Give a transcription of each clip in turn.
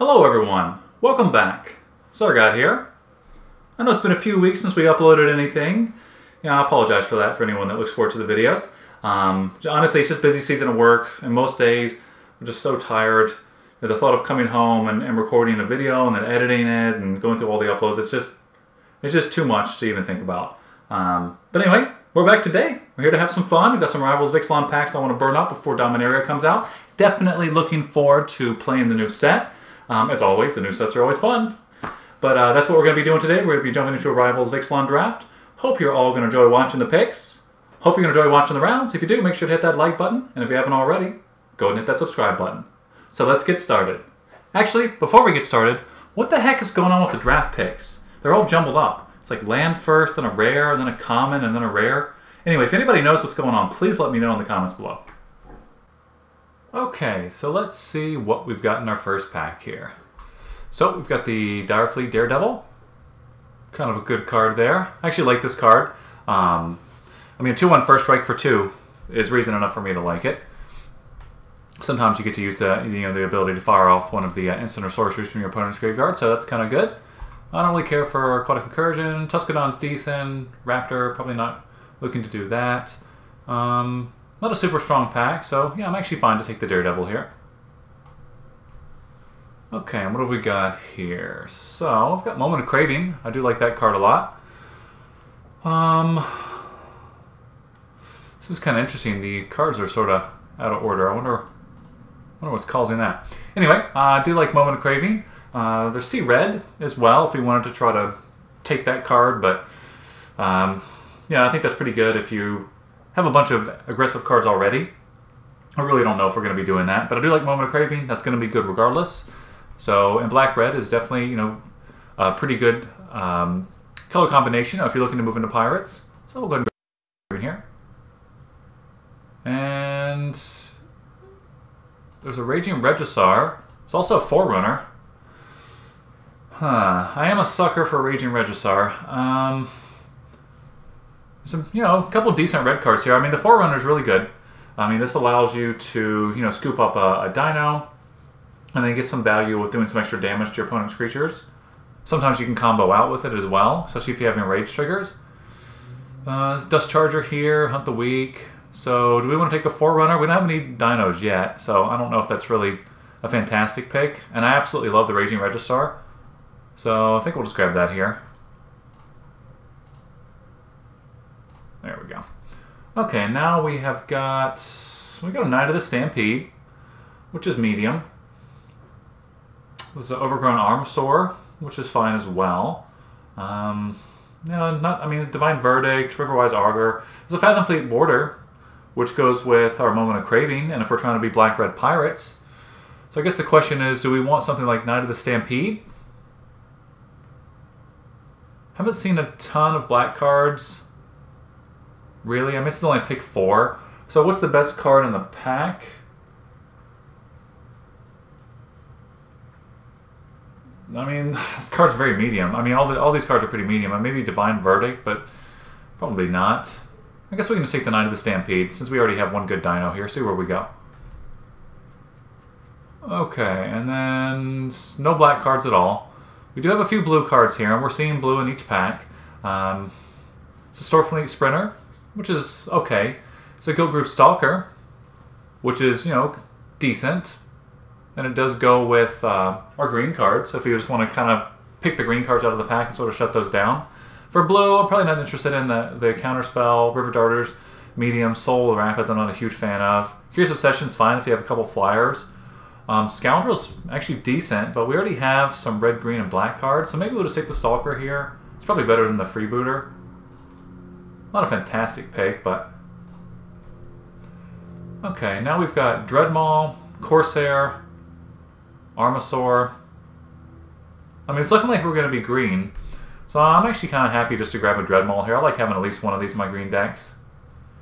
Hello everyone, welcome back. Zargot here. I know it's been a few weeks since we uploaded anything. I apologize for that for anyone that looks forward to the videos. Honestly, it's just busy season of work, and most days I'm just so tired. The thought of coming home and recording a video and then editing it and going through all the uploads, it's just too much to even think about. But anyway, we're back today. We're here to have some fun. We've got some Rivals of Ixalan packs I want to burn up before Dominaria comes out. Definitely looking forward to playing the new set. As always, the new sets are always fun. But that's what we're going to be doing today. We're going to be jumping into a Rivals of Ixalan draft. Hope you're all going to enjoy watching the picks. Hope you're going to enjoy watching the rounds. If you do, make sure to hit that like button. And if you haven't already, go ahead and hit that subscribe button. So let's get started. Actually, before we get started, what the heck is going on with the draft picks? They're all jumbled up. It's like land first, then a rare, and then a common, and then a rare. Anyway, if anybody knows what's going on, please let me know in the comments below. Okay, so let's see what we've got in our first pack here. So we've got the Direfleet Daredevil. Kind of a good card there. I actually like this card. I mean, 2/1 first strike for 2 is reason enough for me to like it. Sometimes you get to use the ability to fire off one of the instant or sorceries from your opponent's graveyard, so that's kind of good. I don't really care for Aquatic Incursion. Tuscadon's decent. Raptor, probably not looking to do that. Not a super strong pack, so yeah, I'm actually fine to take the Daredevil here. Okay, and what have we got here? So, I've got Moment of Craving. I do like that card a lot. This is kind of interesting. The cards are sort of out of order. I wonder what's causing that. Anyway, I do like Moment of Craving. There's Sea Red as well if we wanted to try to take that card, but yeah, I think that's pretty good if you have a bunch of aggressive cards already. I really don't know if we're going to be doing that, but I do like Moment of Craving. That's going to be good regardless. So, and Black-Red is definitely, a pretty good color combination if you're looking to move into Pirates. So we'll go ahead and go in here. And there's a Raging Regisaur. It's also a Forerunner. I am a sucker for Raging Regisaur. Some, a couple decent red cards here. I mean, the Forerunner is really good. I mean, this allows you to, scoop up a dino, and then get some value with doing some extra damage to your opponent's creatures. Sometimes you can combo out with it as well, especially if you have enraged triggers. Dust Charger here, Hunt the Weak. So, do we want to take a Forerunner? We don't have any dinos yet, so I don't know if that's really a fantastic pick. And I absolutely love the Raging Regisaur. So, I think we'll just grab that here. There we go. Okay, now we got a Knight of the Stampede, which is medium. This is an Overgrown Armasaur, which is fine as well. Divine Verdict, Riverwise Augur. There's a Fathom Fleet Border, which goes with our Moment of Craving, and if we're trying to be Black-Red Pirates. So I guess the question is, do we want something like Knight of the Stampede? Haven't seen a ton of black cards. Really? I mean, this is only pick 4. So what's the best card in the pack? I mean, this card's very medium. I mean, all these cards are pretty medium. Maybe Divine Verdict, but probably not. I guess we can just take the Knight of the Stampede, since we already have one good dino here. See where we go. Okay, and then no black cards at all. We do have a few blue cards here, and we're seeing blue in each pack. It's a Stormfleet Sprinter, which is okay. It's a Gilgroove Stalker, which is, decent. And it does go with our green cards, so if you just want to kind of pick the green cards out of the pack and sort of shut those down. For blue, I'm probably not interested in the Counterspell, River Darters, Medium, Soul Rapids I'm not a huge fan of. Curious Obsession's fine if you have a couple flyers. Scoundrel's actually decent, but we already have some red, green, and black cards, so maybe we'll just take the Stalker here. It's probably better than the Freebooter. Not a fantastic pick, but... Okay, now we've got Dreadmaw, Corsair, Armasaur. I mean, it's looking like we're going to be green, so I'm actually kind of happy just to grab a Dreadmaw here. I like having at least one of these in my green decks.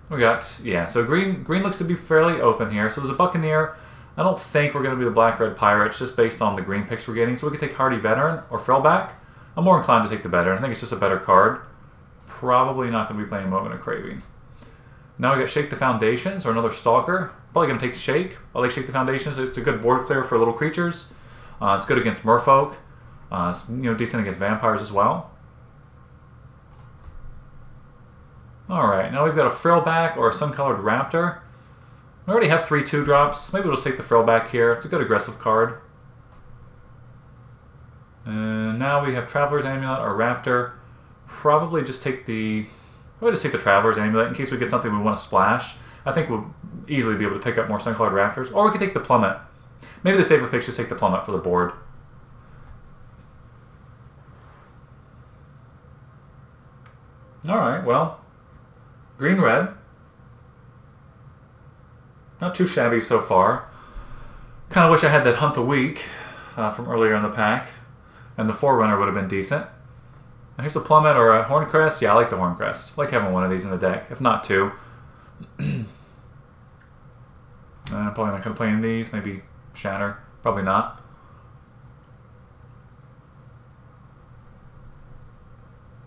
We got, yeah, so green looks to be fairly open here. So there's a Buccaneer. I don't think we're going to be the Black-Red Pirates just based on the green picks we're getting. So we could take Hardy Veteran or Frillback. I'm more inclined to take the Veteran. I think it's just a better card. Probably not going to be playing Moment of Craving. Now we got Shake the Foundations or another Stalker. Probably going to take Shake. I like Shake the Foundations. It's a good board clear for little creatures. It's good against merfolk. It's decent against vampires as well. Alright, now we've got a frillback or a sun-colored raptor. We already have 3 2-drops. Maybe we'll just take the frillback here. It's a good aggressive card. And now we have Traveler's Amulet or Raptor. Probably just take the... We'll just take the Traveler's Amulet in case we get something we want to splash. I think we'll easily be able to pick up more sun-colored raptors. Or we could take the Plummet. Maybe the safer pick is just take the Plummet for the board. Alright, well... Green-red. Not too shabby so far. Kind of wish I had that Hunt the Week from earlier in the pack. And the Forerunner would have been decent. Now here's a Plummet or a Horncrest. Yeah, I like the Horncrest. I like having one of these in the deck, if not 2. I'm probably not going to play any of these. Maybe Shatter. Probably not.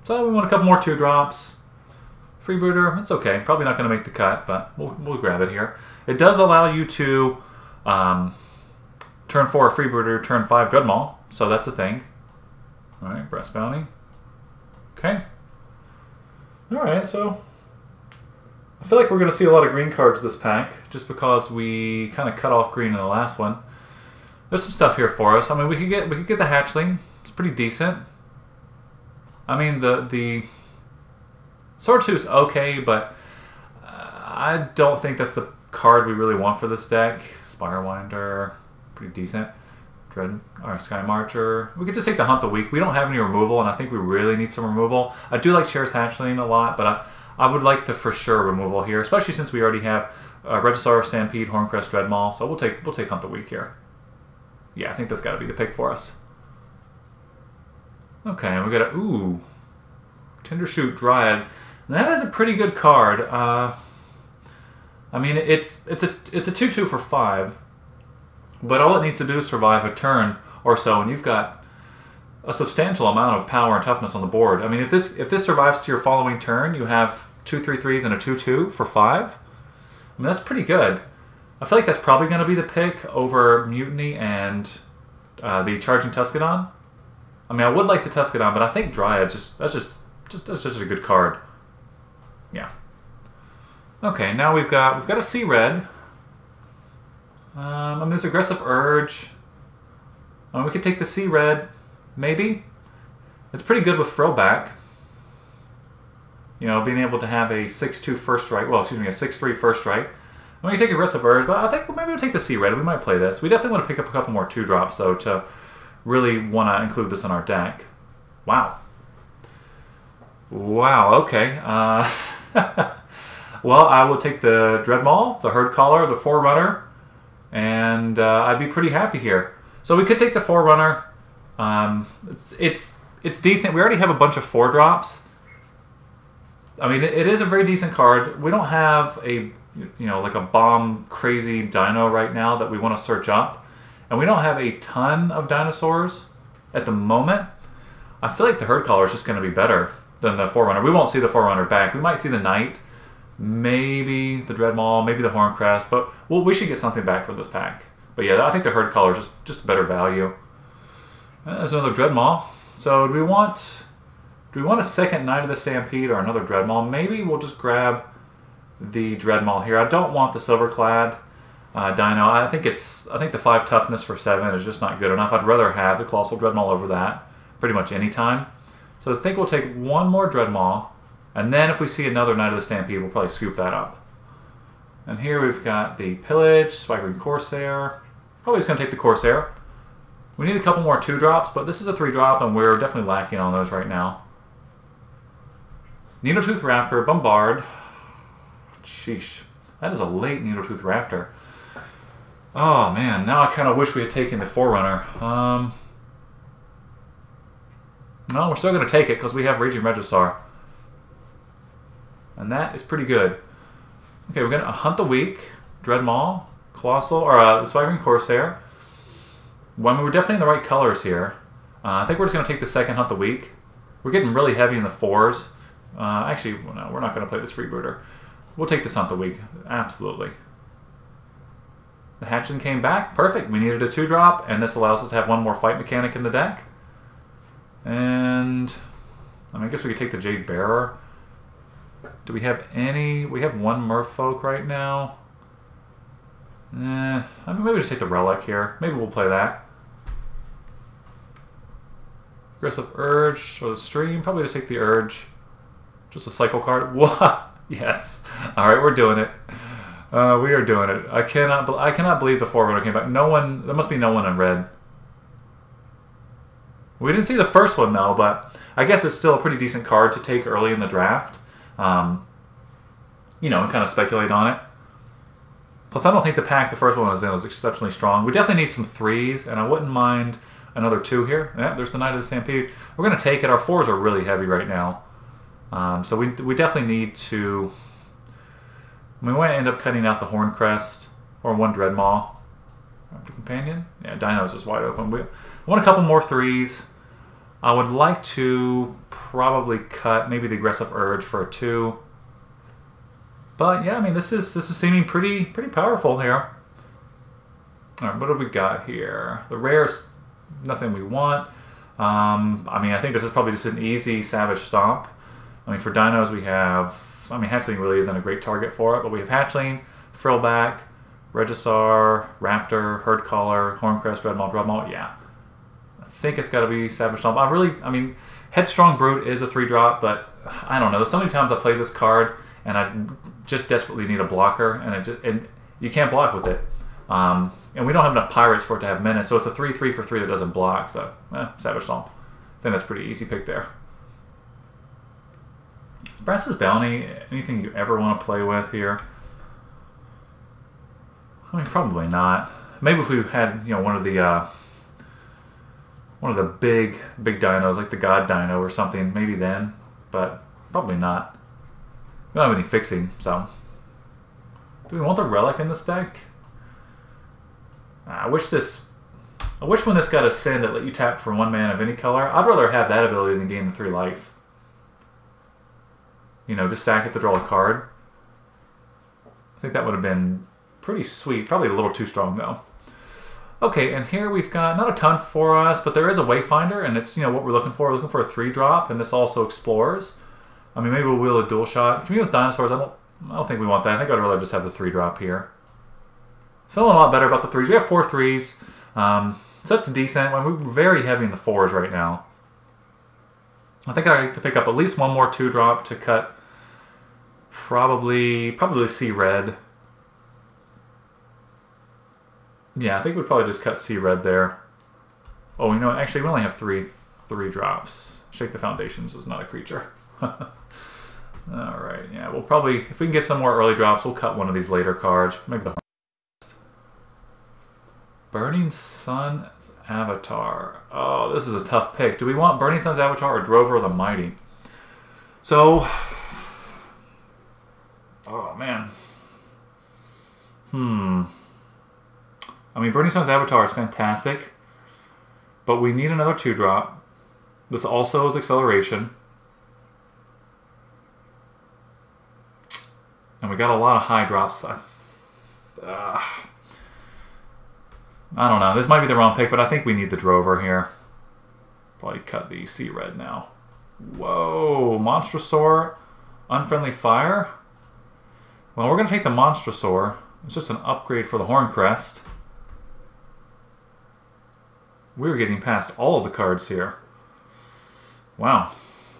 So we want a couple more 2-drops. Freebooter, it's okay. Probably not going to make the cut, but we'll grab it here. It does allow you to turn 4 Freebooter, turn 5 Dreadmaul, so that's a thing. Alright, Breast Bounty. Okay. Alright, so I feel like we're going to see a lot of green cards this pack, just because we kind of cut off green in the last one. There's some stuff here for us. I mean, we could get the Hatchling. It's pretty decent. I mean, the Sword 2 is okay, but I don't think that's the card we really want for this deck. Spirewinder, pretty decent. Dread or Sky Marcher. We could just take the Hunt the Week. We don't have any removal, and I think we really need some removal. I do like Chair's Hatchling a lot, but I would like the for sure removal here, especially since we already have Regisaur, Stampede, Horncrest, Dreadmaul. So we'll take Hunt the Week here. Yeah, I think that's got to be the pick for us. Okay, and we got a Tindershoot Dryad. That is a pretty good card. I mean, it's a 2/2 for 5, but all it needs to do is survive a turn or so, and you've got a substantial amount of power and toughness on the board. I mean, if this survives to your following turn, you have 2 3/3s and a 2/2 for 5. I mean, that's pretty good. I feel like that's probably going to be the pick over Mutiny and the Charging Tuscadon. I mean, I would like the Tuscadon, but I think Dryad that's just a good card. Yeah. Okay, now we've got a Sea Red. I mean, there's Aggressive Urge. We could take the Sea Red, maybe. It's pretty good with Frillback. You know, being able to have a 6/2 first strike. Well, excuse me, a 6/3 first strike. We can take Aggressive Urge, but I think maybe we'll take the Sea Red. We might play this. We definitely want to pick up a couple more 2-drops, though, to really want to include this in our deck. Wow. Wow, okay. Well, I will take the Dreadmaul, the Herd Caller, the Forerunner, and I'd be pretty happy here. So we could take the Forerunner. It's decent. We already have a bunch of 4-drops. I mean, it is a very decent card. We don't have like a bomb crazy dino right now that we want to search up, and we don't have a ton of dinosaurs at the moment. I feel like the Herd Caller is just going to be better than the Forerunner. We won't see the Forerunner back. We might see the Knight, maybe the Dreadmaul, maybe the Horncrest, but we should get something back for this pack. But yeah, I think the Herd Caller is just better value. There's another Dreadmaul. So do we want a second Knight of the Stampede or another Dreadmaul? Maybe we'll just grab the Dreadmaul here. I don't want the Silverclad dino. I think the 5 toughness for 7 is just not good enough. I'd rather have the Colossal Dreadmaul over that pretty much any time. So I think we'll take one more Dreadmaul, and then if we see another Knight of the Stampede, we'll probably scoop that up. And here we've got the Pillage, Swaggering Corsair. Probably just going to take the Corsair. We need a couple more 2-drops, but this is a 3-drop, and we're definitely lacking on those right now. Needletooth Raptor, Bombard. Sheesh. That is a late Needletooth Raptor. Oh, man. Now I kind of wish we had taken the Forerunner. No, we're still going to take it because we have Raging Regisaur. And that is pretty good. Okay, we're going to Hunt the Week, Dreadmaul, Colossal, or the Swaggering Corsair. Well, I mean, we're definitely in the right colors here. I think we're just going to take the second Hunt the Week. We're getting really heavy in the 4s. Actually, no, we're not going to play this Freebooter. We'll take this Hunt the Week. Absolutely. The hatchling came back. Perfect. We needed a 2-drop, and this allows us to have one more fight mechanic in the deck. And I mean, I guess we could take the Jade Bearer. Do we have any? We have one Merfolk right now. I mean, maybe just take the Relic here. Maybe we'll play that. Aggressive Urge or the Stream. Probably just take the Urge. Just a cycle card. What? Yes. All right, we're doing it. We are doing it. I cannot believe the Forerunner came back. No one. There must be no one in red. We didn't see the first one though, but I guess it's still a pretty decent card to take early in the draft. You know, and kind of speculate on it. Plus, I don't think the pack the first one was exceptionally strong. We definitely need some 3s, and I wouldn't mind another 2 here. Yeah, there's the Knight of the Stampede. We're going to take it. Our 4s are really heavy right now. So we definitely need to... We might end up cutting out the Horncrest or 1 Dreadmaw. Companion? Yeah, Dino's just wide open. I want a couple more 3s. I would like to probably cut maybe the Aggressive Urge for a 2. But yeah, I mean, this is seeming pretty powerful here. All right, what have we got here? The rare's nothing we want. I mean, I think this is probably just an easy Savage Stomp. I mean, for dinos we have... I mean, Hatchling really isn't a great target for it, but we have Hatchling, Frillback, Regisaur, Raptor, Herdcaller, Horncrest, Dreadmaw. Yeah. I think it's got to be Savage Stomp. I mean, Headstrong Brute is a 3-drop, but I don't know. There's so many times I play this card and I just desperately need a blocker, and you can't block with it. And we don't have enough Pirates for it to have menace, so it's a 3/3 for 3 that doesn't block, so Savage Stomp. I think that's a pretty easy pick there. Brass's Bounty, anything you ever want to play with here? I mean, probably not. Maybe if we had, you know, one of the big dinos, like the God Dino or something, maybe then, but probably not. We don't have any fixing, so. Do we want the Relic in this deck? I wish when this got a Send that let you tap for 1 mana of any color. I'd rather have that ability than gain the 3 life. You know, just sack it to draw a card. I think that would have been pretty sweet. Probably a little too strong, though. Okay, and here we've got not a ton for us, but there is a Wayfinder, and it's, you know, what we're looking for. We're looking for a 3-drop, and this also explores. I mean, maybe we'll wheel a dual shot. Can we with dinosaurs? I don't think we want that. I think I'd rather just have the 3-drop here. Feeling a lot better about the 3s. We have 4 3s, so that's decent. We're very heavy in the 4s right now. I think I like to pick up at least 1 more 2-drop to cut probably C Red. Yeah, I think we'd probably just cut C Red there. Oh, you know what? Actually, we only have 3 drops. Shake the Foundations is not a creature. Alright, yeah, we'll probably, if we can get some more early drops, we'll cut one of these later cards. Maybe the Burning Sun's Avatar. Oh, this is a tough pick. Do we want Burning Sun's Avatar or Drover the Mighty? So, oh man. I mean, Burning Sun's Avatar is fantastic, but we need another 2-drop. This also is acceleration. And we got a lot of high drops. I don't know. This might be the wrong pick, but I think we need the Drover here. Probably cut the Sea Red now. Whoa, Monstrosaur, Unfriendly Fire. Well, we're going to take the Monstrosaur. It's just an upgrade for the Horncrest. We're getting past all of the cards here. Wow.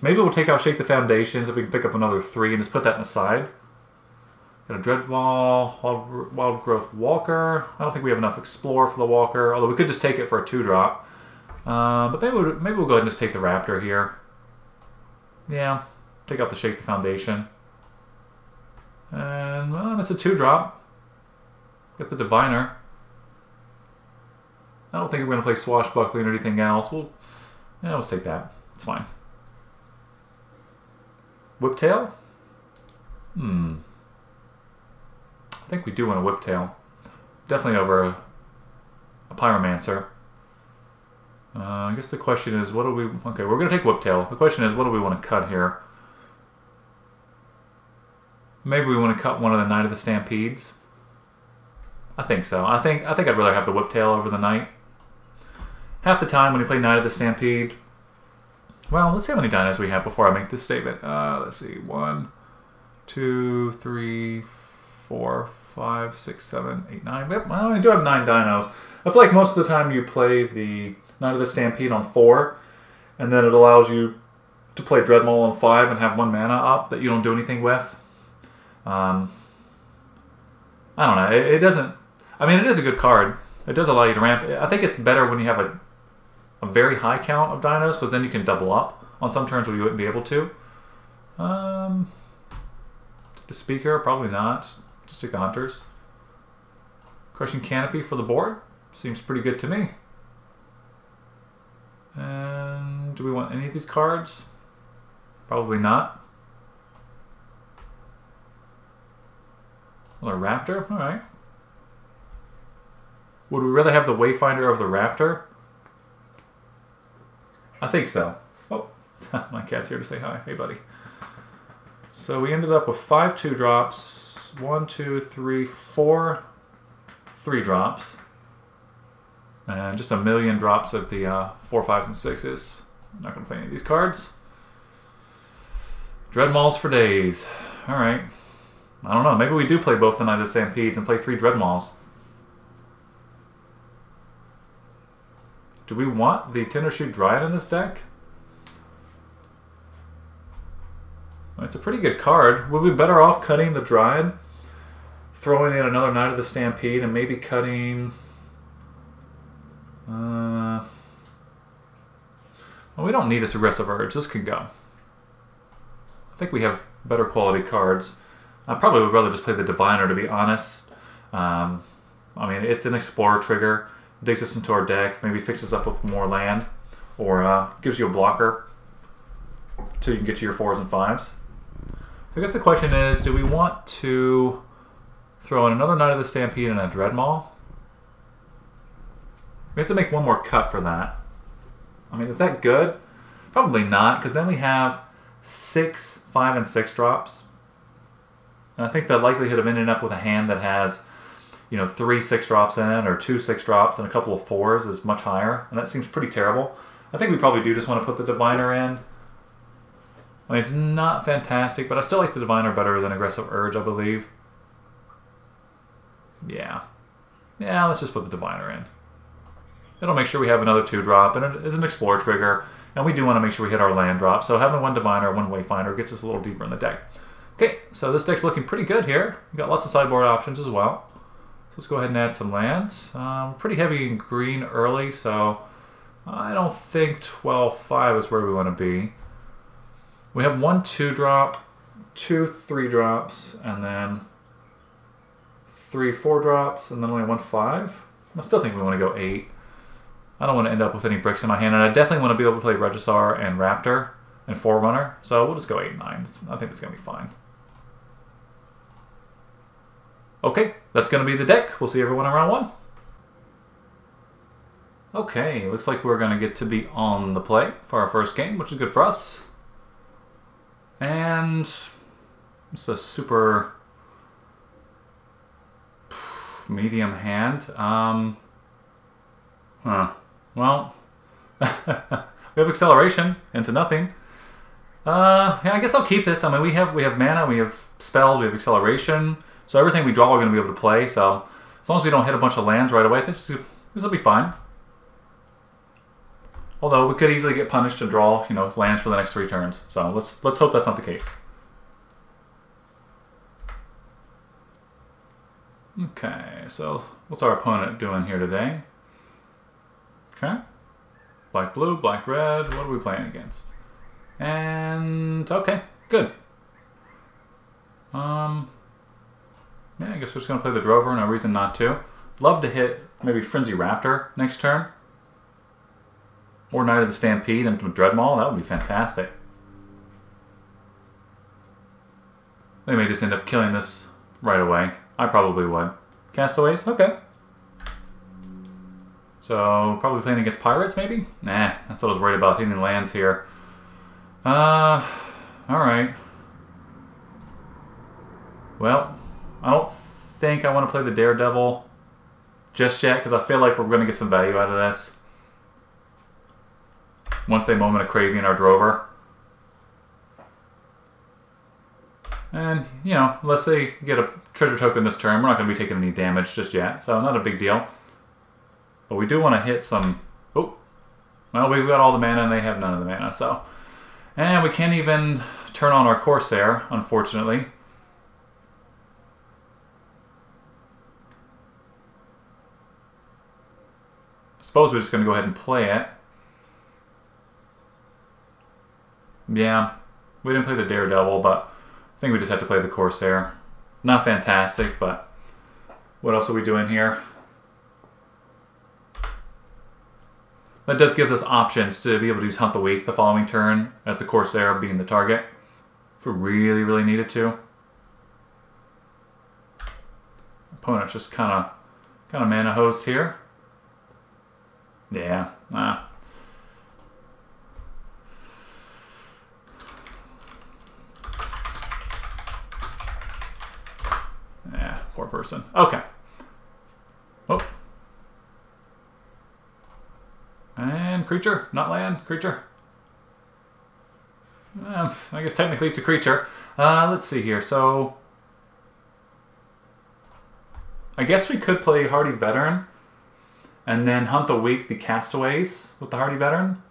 Maybe we'll take out Shake the Foundations if we can pick up another 3 and just put that in the side. Got a Dreadmaw, Wild Growth Walker. I don't think we have enough Explore for the Walker, although we could just take it for a 2-drop. But maybe we'll go ahead and just take the Raptor here. Yeah, take out the Shake the Foundation. And, well, it's a 2-drop. Get the Diviner. I don't think we're going to play Swashbuckling or anything else. Let's take that. It's fine. Whiptail? I think we do want a Whiptail. Definitely over a Pyromancer. I guess the question is, what do we... Okay, we're going to take Whiptail. The question is, what do we want to cut here? Maybe we want to cut one of the Knight of the Stampedes. I think so. I think I'd rather have the Whiptail over the Knight. Half the time when you play Knight of the Stampede... Well, let's see how many dinos we have before I make this statement. Let's see. 1, 2, 3, 4, 5, 6, 7, 8, 9. Well, I do have 9 dinos. I feel like most of the time you play the Knight of the Stampede on 4, and then it allows you to play Dreadmaul on 5 and have 1 mana up that you don't do anything with. I don't know. It doesn't... I mean, it is a good card. It does allow you to ramp. I think it's better when you have a very high count of dinos, because then you can double up on some turns where you wouldn't be able to. The Speaker, probably not. Just take the Hunters. Crushing Canopy for the board. Seems pretty good to me. And do we want any of these cards? Probably not. Another Raptor? Alright. Would we rather have the Wayfinder over the Raptor? I think so. Oh, my cat's here to say hi. Hey, buddy. So we ended up with 5 2-drops. 1, 2, 3, 4 3-drops. And just a million drops of the 4, 5s, and 6s. I'm not going to play any of these cards. Dreadmauls for days. Alright. I don't know. Maybe we do play both the Knight of the Stampedes and play 3 Dreadmauls. Do we want the Tindershoot Dryad in this deck? It's a pretty good card. Would we be better off cutting the Dryad, throwing in another Knight of the Stampede, and maybe cutting... well, we don't need this Aggressive Urge. This can go. I think we have better quality cards. I probably would rather just play the Diviner, to be honest. I mean, it's an Explorer trigger. Digs us into our deck, maybe fixes up with more land, or gives you a blocker till you can get to your 4s and 5s. So I guess the question is, do we want to throw in another Knight of the Stampede and a Dreadmaul? We have to make one more cut for that. I mean, is that good? Probably not, because then we have 6 5 and 6 drops. And I think the likelihood of ending up with a hand that has, you know, 3 6-drops in it, or 2 6-drops and a couple of 4s is much higher, and that seems pretty terrible. I think we probably do just want to put the Diviner in. I mean, it's not fantastic, but I still like the Diviner better than Aggressive Urge, I believe. Yeah. Yeah, let's just put the Diviner in. It'll make sure we have another 2-drop, and it is an Explorer trigger, and we do want to make sure we hit our land drop, so having 1 Diviner, 1 Wayfinder gets us a little deeper in the deck. Okay, so this deck's looking pretty good here. We've got lots of sideboard options as well. So let's go ahead and add some lands. Pretty heavy in green early, so I don't think 12-5 is where we want to be. We have 1 2-drop, 2 3-drops, and then 3 4-drops, and then only 1 5. I still think we want to go 8. I don't want to end up with any bricks in my hand, and I definitely want to be able to play Regisaur and Raptor and Forerunner, so we'll just go 8 and 9. I think it's going to be fine. Okay, that's going to be the deck. We'll see everyone in round 1. Okay, looks like we're going to get to be on the play for our first game, which is good for us. And it's a super medium hand. Well, we have Acceleration into nothing. Yeah, I guess I'll keep this. I mean, we have mana, we have spells, we have Acceleration. So everything we draw we're going to be able to play. So as long as we don't hit a bunch of lands right away, this will be fine. Although we could easily get punished and draw, you know, lands for the next 3 turns. So let's hope that's not the case. Okay, so what's our opponent doing here today? Okay. Black blue, black red. What are we playing against? And okay, good. Yeah, I guess we're just gonna play the Drover. No reason not to. Love to hit maybe Frenzy Raptor next turn. Or Knight of the Stampede into Dreadmaul. That would be fantastic. They may just end up killing this right away. I probably would. Castaways? Okay. So, probably playing against Pirates, maybe? Nah, that's what I was worried about, hitting lands here. Alright. Well, I don't think I want to play the Daredevil. just yet, because I feel like we're going to get some value out of this once they moment of craving our drover. And, you know, unless they get a treasure token this turn, we're not going to be taking any damage just yet, so not a big deal. But we do want to hit some... Oh, well, we've got all the mana and they have none of the mana, so... And we can't even turn on our Corsair, unfortunately. I suppose we're just going to go ahead and play it. Yeah, we didn't play the Daredevil, but I think we just have to play the Corsair. Not fantastic, but what else are we doing here? That does give us options to be able to use Hunt the Weak the following turn as the Corsair being the target if we really, really needed to. Opponent's just kind of mana hosed here. Yeah, Yeah, poor person. Okay. Oh. And creature, not land, creature. I guess technically it's a creature. Let's see here. So, I guess we could play Hardy Veteran and then Hunt the Weak, the Castaways with the Hardy Veteran.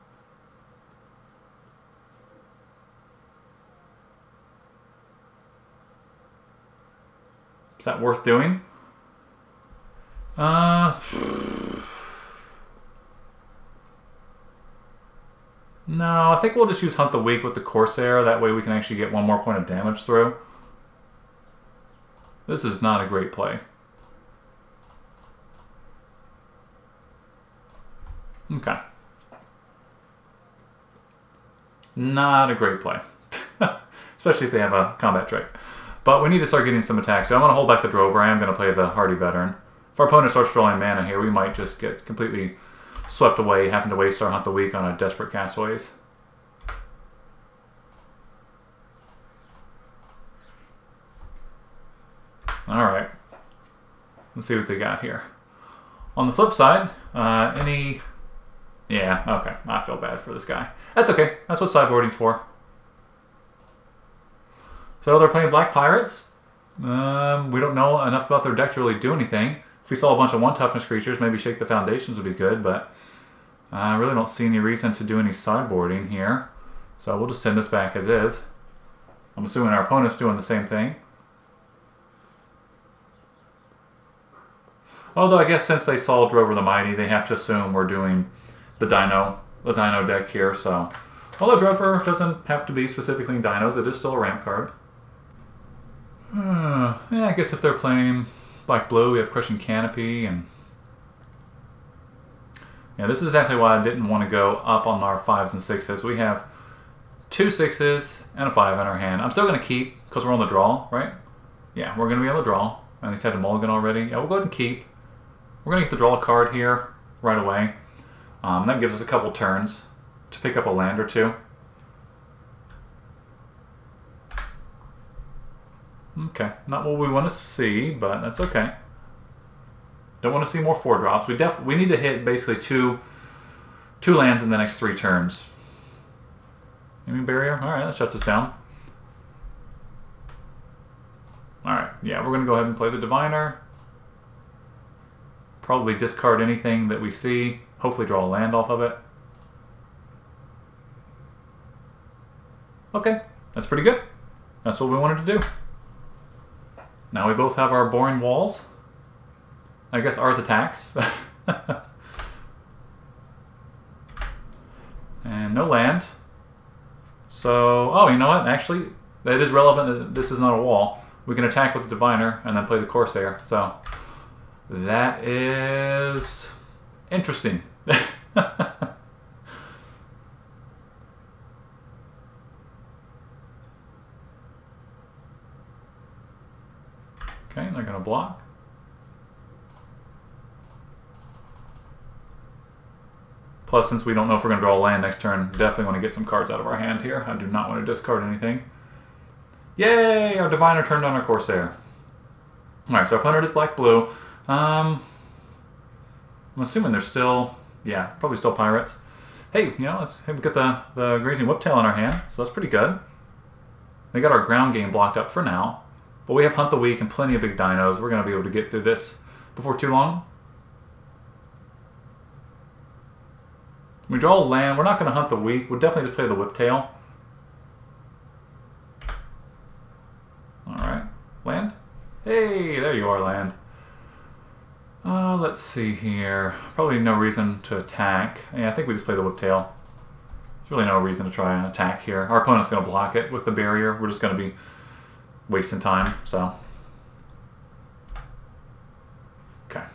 Is that worth doing? No, I think we'll just use Hunt the Weak with the Corsair. That way we can actually get one more point of damage through. This is not a great play. Okay. Not a great play. Especially if they have a combat trick. But we need to start getting some attacks. So I'm going to hold back the Drover. I am going to play the Hardy Veteran. If our opponent starts drawing mana here, we might just get completely swept away, having to waste our Hunt the Weak on a desperate Castaways. Alright. Let's see what they got here. On the flip side, any... Yeah, okay. I feel bad for this guy. That's okay. That's what sideboarding's for. So they're playing Black Pirates. We don't know enough about their deck to really do anything. If we saw a bunch of 1-toughness creatures, maybe Shake the Foundations would be good, but I really don't see any reason to do any sideboarding here. So we'll just send this back as is. I'm assuming our opponent's doing the same thing. Although I guess since they saw Drover the Mighty, they have to assume we're doing the Dino deck here. So although Drover doesn't have to be specifically in Dinos, it is still a ramp card. Yeah, I guess if they're playing Black-Blue, we have Crushing Canopy, and yeah, this is exactly why I didn't want to go up on our 5s and 6s. We have 2 6s and a 5 in our hand. I'm still going to keep, because we're on the draw, right? Yeah, we're going to be on the draw. And he's had a mulligan already. Yeah, we'll go ahead and keep. We're going to get to draw a card here right away. That gives us a couple turns to pick up a land or two. Okay, not what we want to see, but that's okay. Don't want to see more 4-drops. We need to hit basically two lands in the next 3 turns. Immune Barrier. All right, that shuts us down. All right, yeah, we're going to go ahead and play the Diviner. Probably discard anything that we see. Hopefully draw a land off of it. Okay, that's pretty good. That's what we wanted to do. Now we both have our boring walls. I guess ours attacks. And no land. So, oh, you know what? Actually, that is relevant that this is not a wall. We can attack with the Diviner and then play the Corsair. So, that is interesting. Okay, they're going to block. Plus, since we don't know if we're going to draw a land next turn, definitely want to get some cards out of our hand here. I do not want to discard anything. Yay! Our Diviner turned on our Corsair. Alright, so our opponent is Black-Blue. I'm assuming they're still, yeah, probably still pirates. Hey, you know, we've got the Grazing Whiptail in our hand, so that's pretty good. They got our ground game blocked up for now, but we have Hunt the Weak and plenty of big dinos. We're going to be able to get through this before too long. We draw land. We're not going to Hunt the Weak. We'll definitely just play the Whiptail. Alright. Land? Hey, there you are, land. Let's see here. Probably no reason to attack. Yeah, I think we just play the Whiptail. There's really no reason to try and attack here. Our opponent's going to block it with the barrier. We're just going to be wasting time, so. Okay.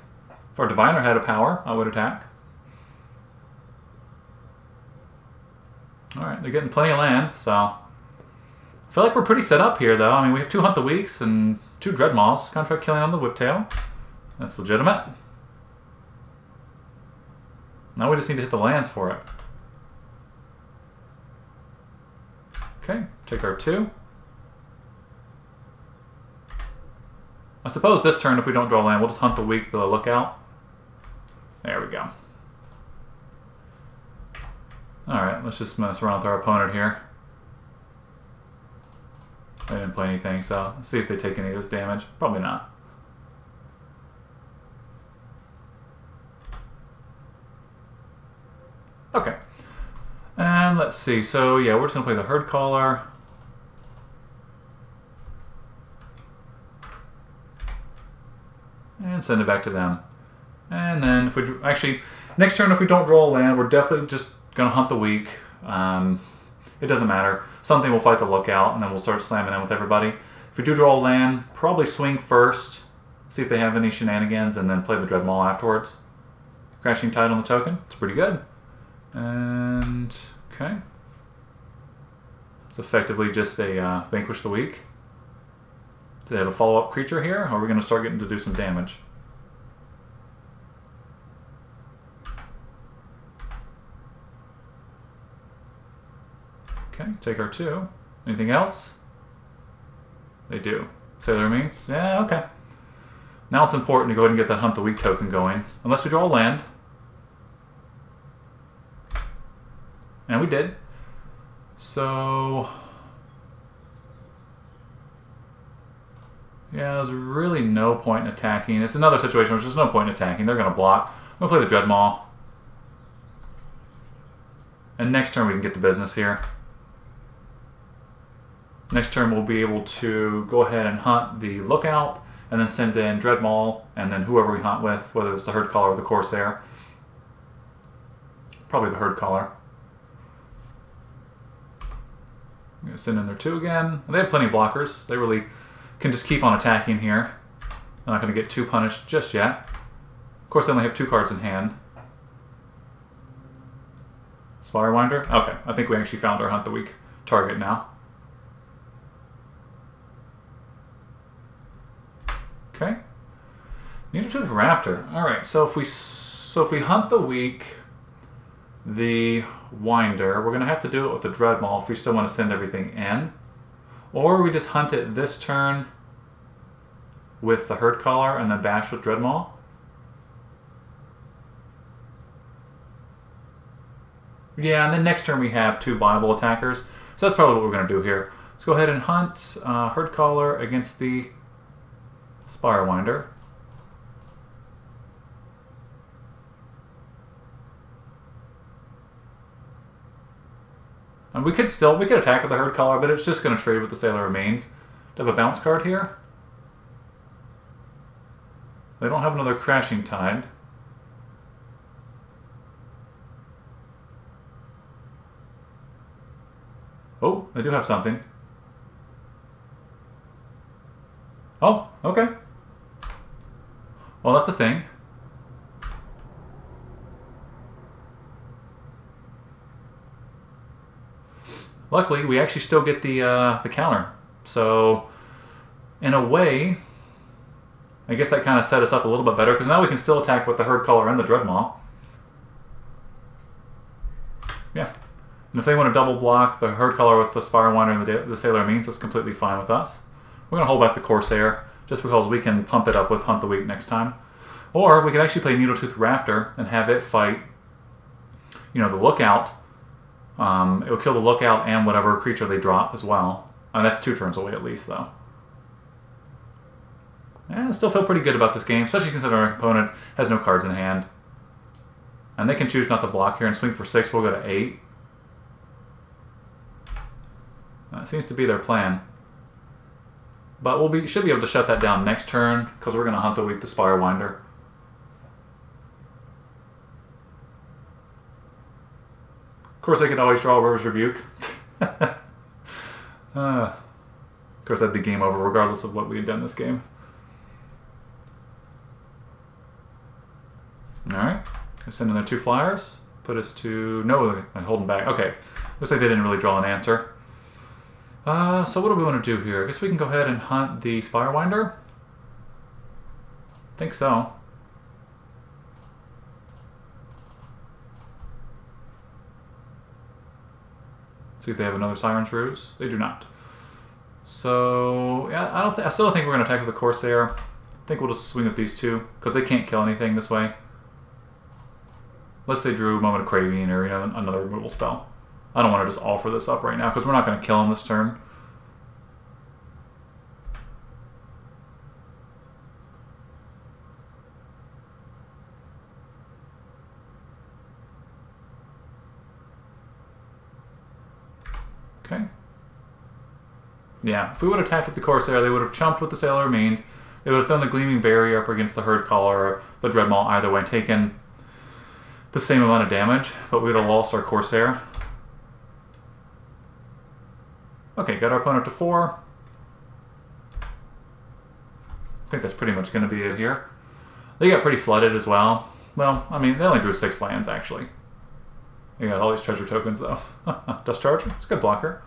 If our Diviner had a power, I would attack. Alright, they're getting plenty of land, so. I feel like we're pretty set up here, though. I mean, we have 2 Hunt the Weeks and 2 Dreadmaws. Contract killing on the Whiptail. That's legitimate. Now we just need to hit the lands for it. Okay, take our 2. I suppose this turn, if we don't draw land, we'll just Hunt the Weak, the Lookout. There we go. Alright, let's just mess around with our opponent here. They didn't play anything, so let's see if they take any of this damage. Probably not. Okay. And let's see. So, yeah, we're just going to play the Herd Caller. And send it back to them. And then if we... Actually, next turn if we don't draw a land, we're definitely just going to Hunt the Weak. It doesn't matter. Something will fight the Lookout, and then we'll start slamming in with everybody. If we do draw a land, probably swing first, see if they have any shenanigans, and then play the Dreadmaw afterwards. Crashing Tide on the token. It's pretty good. And, okay. It's effectively just a Vanquish the Weak. Do they have a follow-up creature here, or are we going to start getting to do some damage? Okay, take our 2. Anything else? They do. Sailor Means? Yeah, okay. Now it's important to go ahead and get that Hunt the Weak token going. Unless we draw a land. And we did. So... yeah, there's really no point in attacking. It's another situation where there's no point in attacking. They're going to block. I'm going to play the Dreadmaw. And next turn we can get to business here. Next turn we'll be able to go ahead and hunt the Lookout, and then send in Dreadmaw, and then whoever we hunt with, whether it's the Herd Caller or the Corsair. Probably the Herd Caller. I'm going to send in their 2 again. And they have plenty of blockers. They really can just keep on attacking here. They're not going to get too punished just yet. Of course, they only have 2 cards in hand. Spirewinder? Okay, I think we actually found our Hunt the Weak target now. Okay. Neither to the Raptor. Alright, so if we Hunt the Weak, the Winder, we're going to have to do it with the Dreadmaw if we still want to send everything in. Or we just hunt it this turn with the Herd Caller and then bash with Dreadmaw. Yeah, and then next turn we have 2 viable attackers. So that's probably what we're going to do here. Let's go ahead and hunt Herd Caller against the Spirewinder. And we could attack with the Herd Caller, but it's just going to trade with the Sailor Remains. Do I have a bounce card here? They don't have another Crashing Tide. Oh, they do have something. Oh, okay. Well, that's a thing. Luckily, we actually still get the counter. So, in a way, I guess that kind of set us up a little bit better, because now we can still attack with the Herd Caller and the Dreadmaw. Yeah. And if they want to double block the Herd Caller with the Spirewinder and the Sailor Means, that's completely fine with us. We're going to hold back the Corsair, just because we can pump it up with Hunt the Weak next time. Or we could actually play Needletooth Raptor and have it fight, you know, the Lookout. It will kill the Lookout and whatever creature they drop as well. That's 2 turns away at least, though. I still feel pretty good about this game, especially considering our opponent has no cards in hand. And they can choose not to block here and swing for 6. We'll go to 8. That seems to be their plan. But should be able to shut that down next turn, because we're going to hunt the weak the Spirewinder. Of course, they can always draw a River's Rebuke. Of course, that'd be game over regardless of what we had done this game. Alright, send in their 2 flyers. Put us to... No, I'm holding back. Okay, looks like they didn't really draw an answer. So what do we want to do here? I guess we can go ahead and hunt the Spirewinder. I think so. See if they have another Siren's Ruse. They do not. So yeah, I still don't think we're going to attack with the Corsair. I think we'll just swing with these 2 because they can't kill anything this way, unless they drew Moment of Craving or, you know, another removal spell. I don't want to just offer this up right now because we're not going to kill him this turn. Okay. Yeah, if we would have attacked with the Corsair, they would have chumped with the Sailor Remains. They would have thrown the Gleaming Barrier up against the Herd Caller or the Dreadmaw, either way, taken the same amount of damage, but we would have lost our Corsair. Okay, got our opponent to 4. I think that's pretty much going to be it here. They got pretty flooded as well. Well, I mean, they only drew 6 lands, actually. They got all these treasure tokens, though. Dust Charge, it's a good blocker.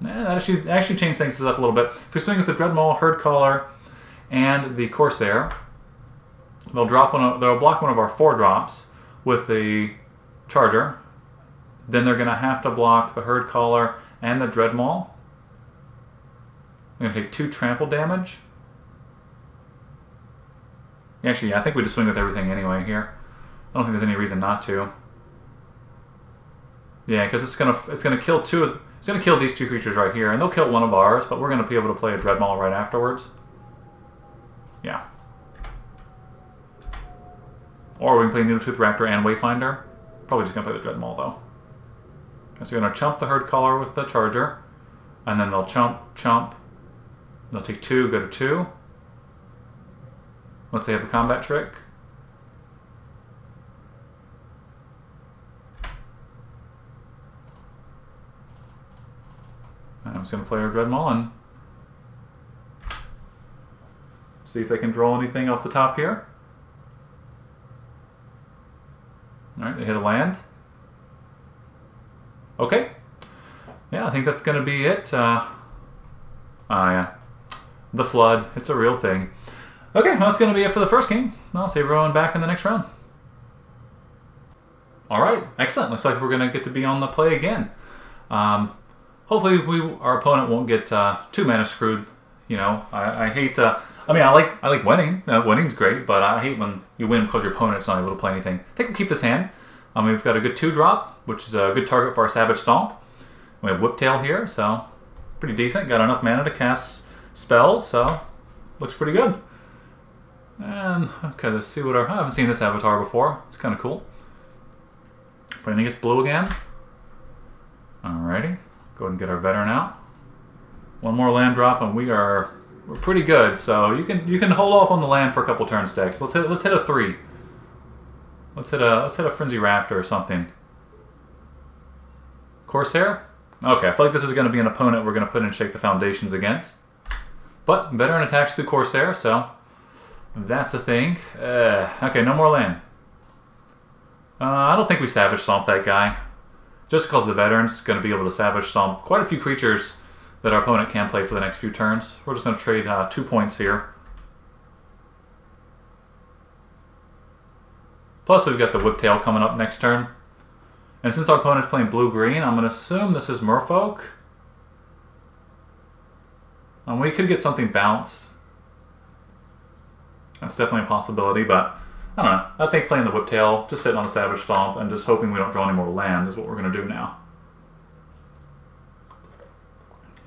That actually changed things up a little bit. If we swing with the Dreadmaw, Herd Caller, and the Corsair, they'll block one of our 4 drops with the Charger. Then they're going to have to block the Herd Caller and the Dreadmaw. They're going to take 2 trample damage. Actually, yeah, I think we just swing with everything anyway here. I don't think there's any reason not to. Yeah, because it's gonna kill it's gonna kill these 2 creatures right here, and they'll kill one of ours, but we're gonna be able to play a Dreadmaw right afterwards. Yeah. Or we can play Needletooth Raptor and Wayfinder. Probably just gonna play the Dreadmaw though. So we're gonna chump the Herd Caller with the Charger, and then they'll chump. They'll take 2, go to 2. Unless they have a combat trick. I'm just going to play our Dreadmaw and see if they can draw anything off the top here. Alright, they hit a land. Okay. Yeah, I think that's going to be it. Yeah. The Flood. It's a real thing. Okay, well, that's going to be it for the first game. I'll see everyone back in the next round. Alright, excellent. Looks like we're going to get to be on the play again. Hopefully our opponent won't get too mana screwed. You know, I hate. I mean, I like winning. Winning's great, but I hate when you win because your opponent's not able to play anything. I think we'll keep this hand. We've got a good 2-drop, which is a good target for our Savage Stomp. We have Whiptail here, so pretty decent. Got enough mana to cast spells, so looks pretty good. And okay, let's see what I haven't seen this avatar before. It's kind of cool. Playing against blue again. Alrighty. Go ahead and get our veteran out. One more land drop, and we're pretty good. So you can hold off on the land for a couple turns, Dex. Let's hit a 3. Let's hit a Frenzy Raptor or something. Corsair. Okay, I feel like this is going to be an opponent we're going to put in Shake the Foundations against. But veteran attacks the Corsair, so that's a thing. Okay, no more land. I don't think we Savage Stomp that guy. Just because the veteran's going to be able to Savage Stomp quite a few creatures that our opponent can play for the next few turns. We're just going to trade 2 points here. Plus we've got the Whiptail coming up next turn. And since our opponent's playing blue-green, I'm going to assume this is Merfolk. And we could get something bounced. That's definitely a possibility, but I don't know. I think playing the Whiptail, just sitting on the Savage Stomp, and just hoping we don't draw any more land is what we're going to do now.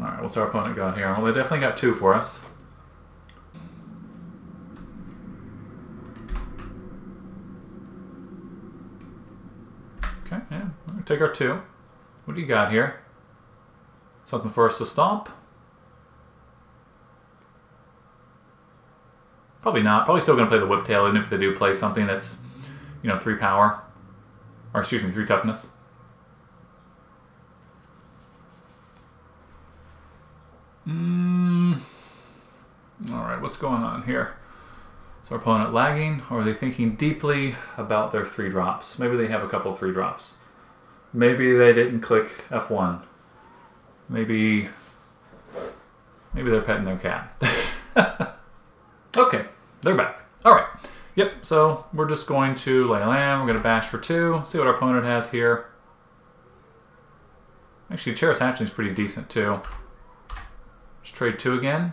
Alright, what's our opponent got here? Well, they definitely got 2 for us. Okay, yeah, we're going to take our 2. What do you got here? Something for us to stomp? Probably not. Probably still going to play the Whiptail, even if they do play something that's, you know, 3 power. Or, excuse me, 3 toughness. Alright, what's going on here? Is our opponent lagging, or are they thinking deeply about their 3 drops? Maybe they have a couple 3 drops. Maybe they didn't click F1. Maybe they're petting their cat. Okay, they're back. Alright, yep, so we're just going to lay land. We're going to bash for 2, see what our opponent has here. Actually, Cheris Hatchling is pretty decent too. Just trade 2 again.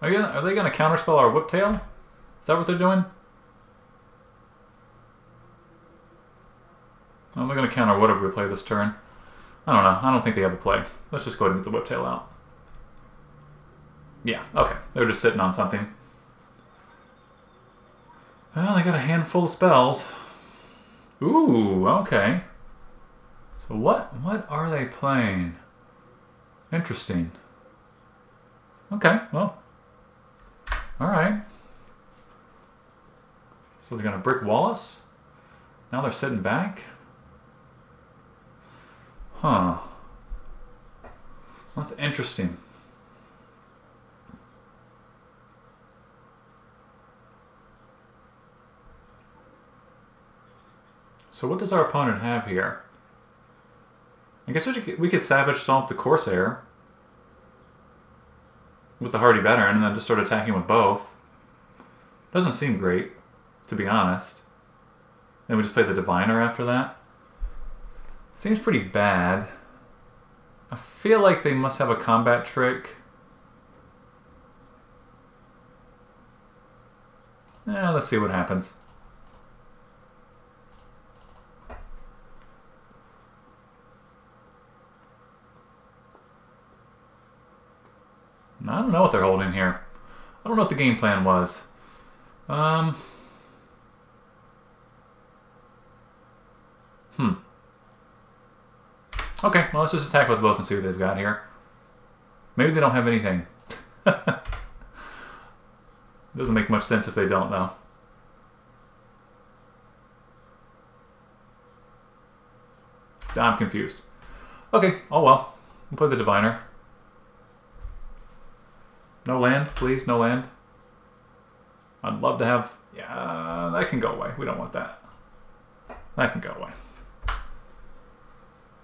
Are they going to counterspell our Whiptail? Is that what they're doing? Oh, they're going to counter whatever we play this turn. I don't know. I don't think they have a play. Let's just go ahead and get the Whiptail out. Yeah, okay. They're just sitting on something. Well, they got a handful of spells. Ooh, okay. So what are they playing? Interesting. Okay, well. Alright. So they're going to brick Wallace? Now they're sitting back? Huh. That's interesting. So what does our opponent have here? I guess we could Savage Stomp the Corsair with the Hardy Veteran and then just start attacking with both. Doesn't seem great, to be honest. Then we just play the Diviner after that. Seems pretty bad. I feel like they must have a combat trick. Let's see what happens. I don't know what they're holding here. I don't know what the game plan was. Okay, well, let's just attack with both and see what they've got here. Maybe they don't have anything. Doesn't make much sense if they don't, though. I'm confused. Okay, oh well. We'll play the Diviner. No land, please, no land. I'd love to have... Yeah, that can go away. We don't want that. That can go away.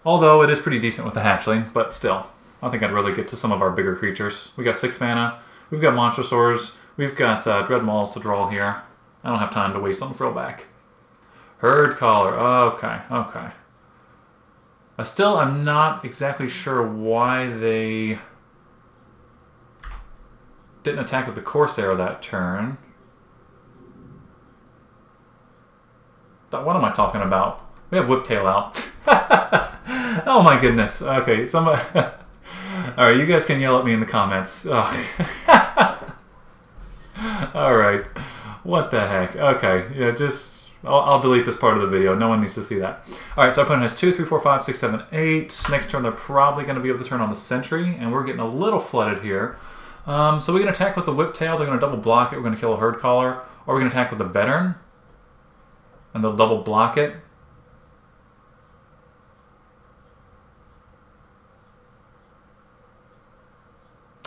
Although it is pretty decent with the Hatchling, but still. I think I'd rather get to some of our bigger creatures. We got 6 mana. We've got Monstrosaurs. We've got Dread Mauls to draw here. I don't have time to waste on Frillback. Herd Collar. Okay, okay. I'm not exactly sure why they didn't attack with the Corsair that turn. What am I talking about? We have Whiptail out. Oh my goodness. Okay, somebody... Alright, you guys can yell at me in the comments. Alright. What the heck? Okay, yeah, just... I'll delete this part of the video. No one needs to see that. Alright, so our opponent has 2, 3, 4, 5, 6, 7, 8. Next turn, they're probably going to be able to turn on the Sentry, and we're getting a little flooded here. So we can attack with the Whiptail. They're going to double block it. We're going to kill a Herd Collar. Or we're going to attack with the Veteran, and they'll double block it.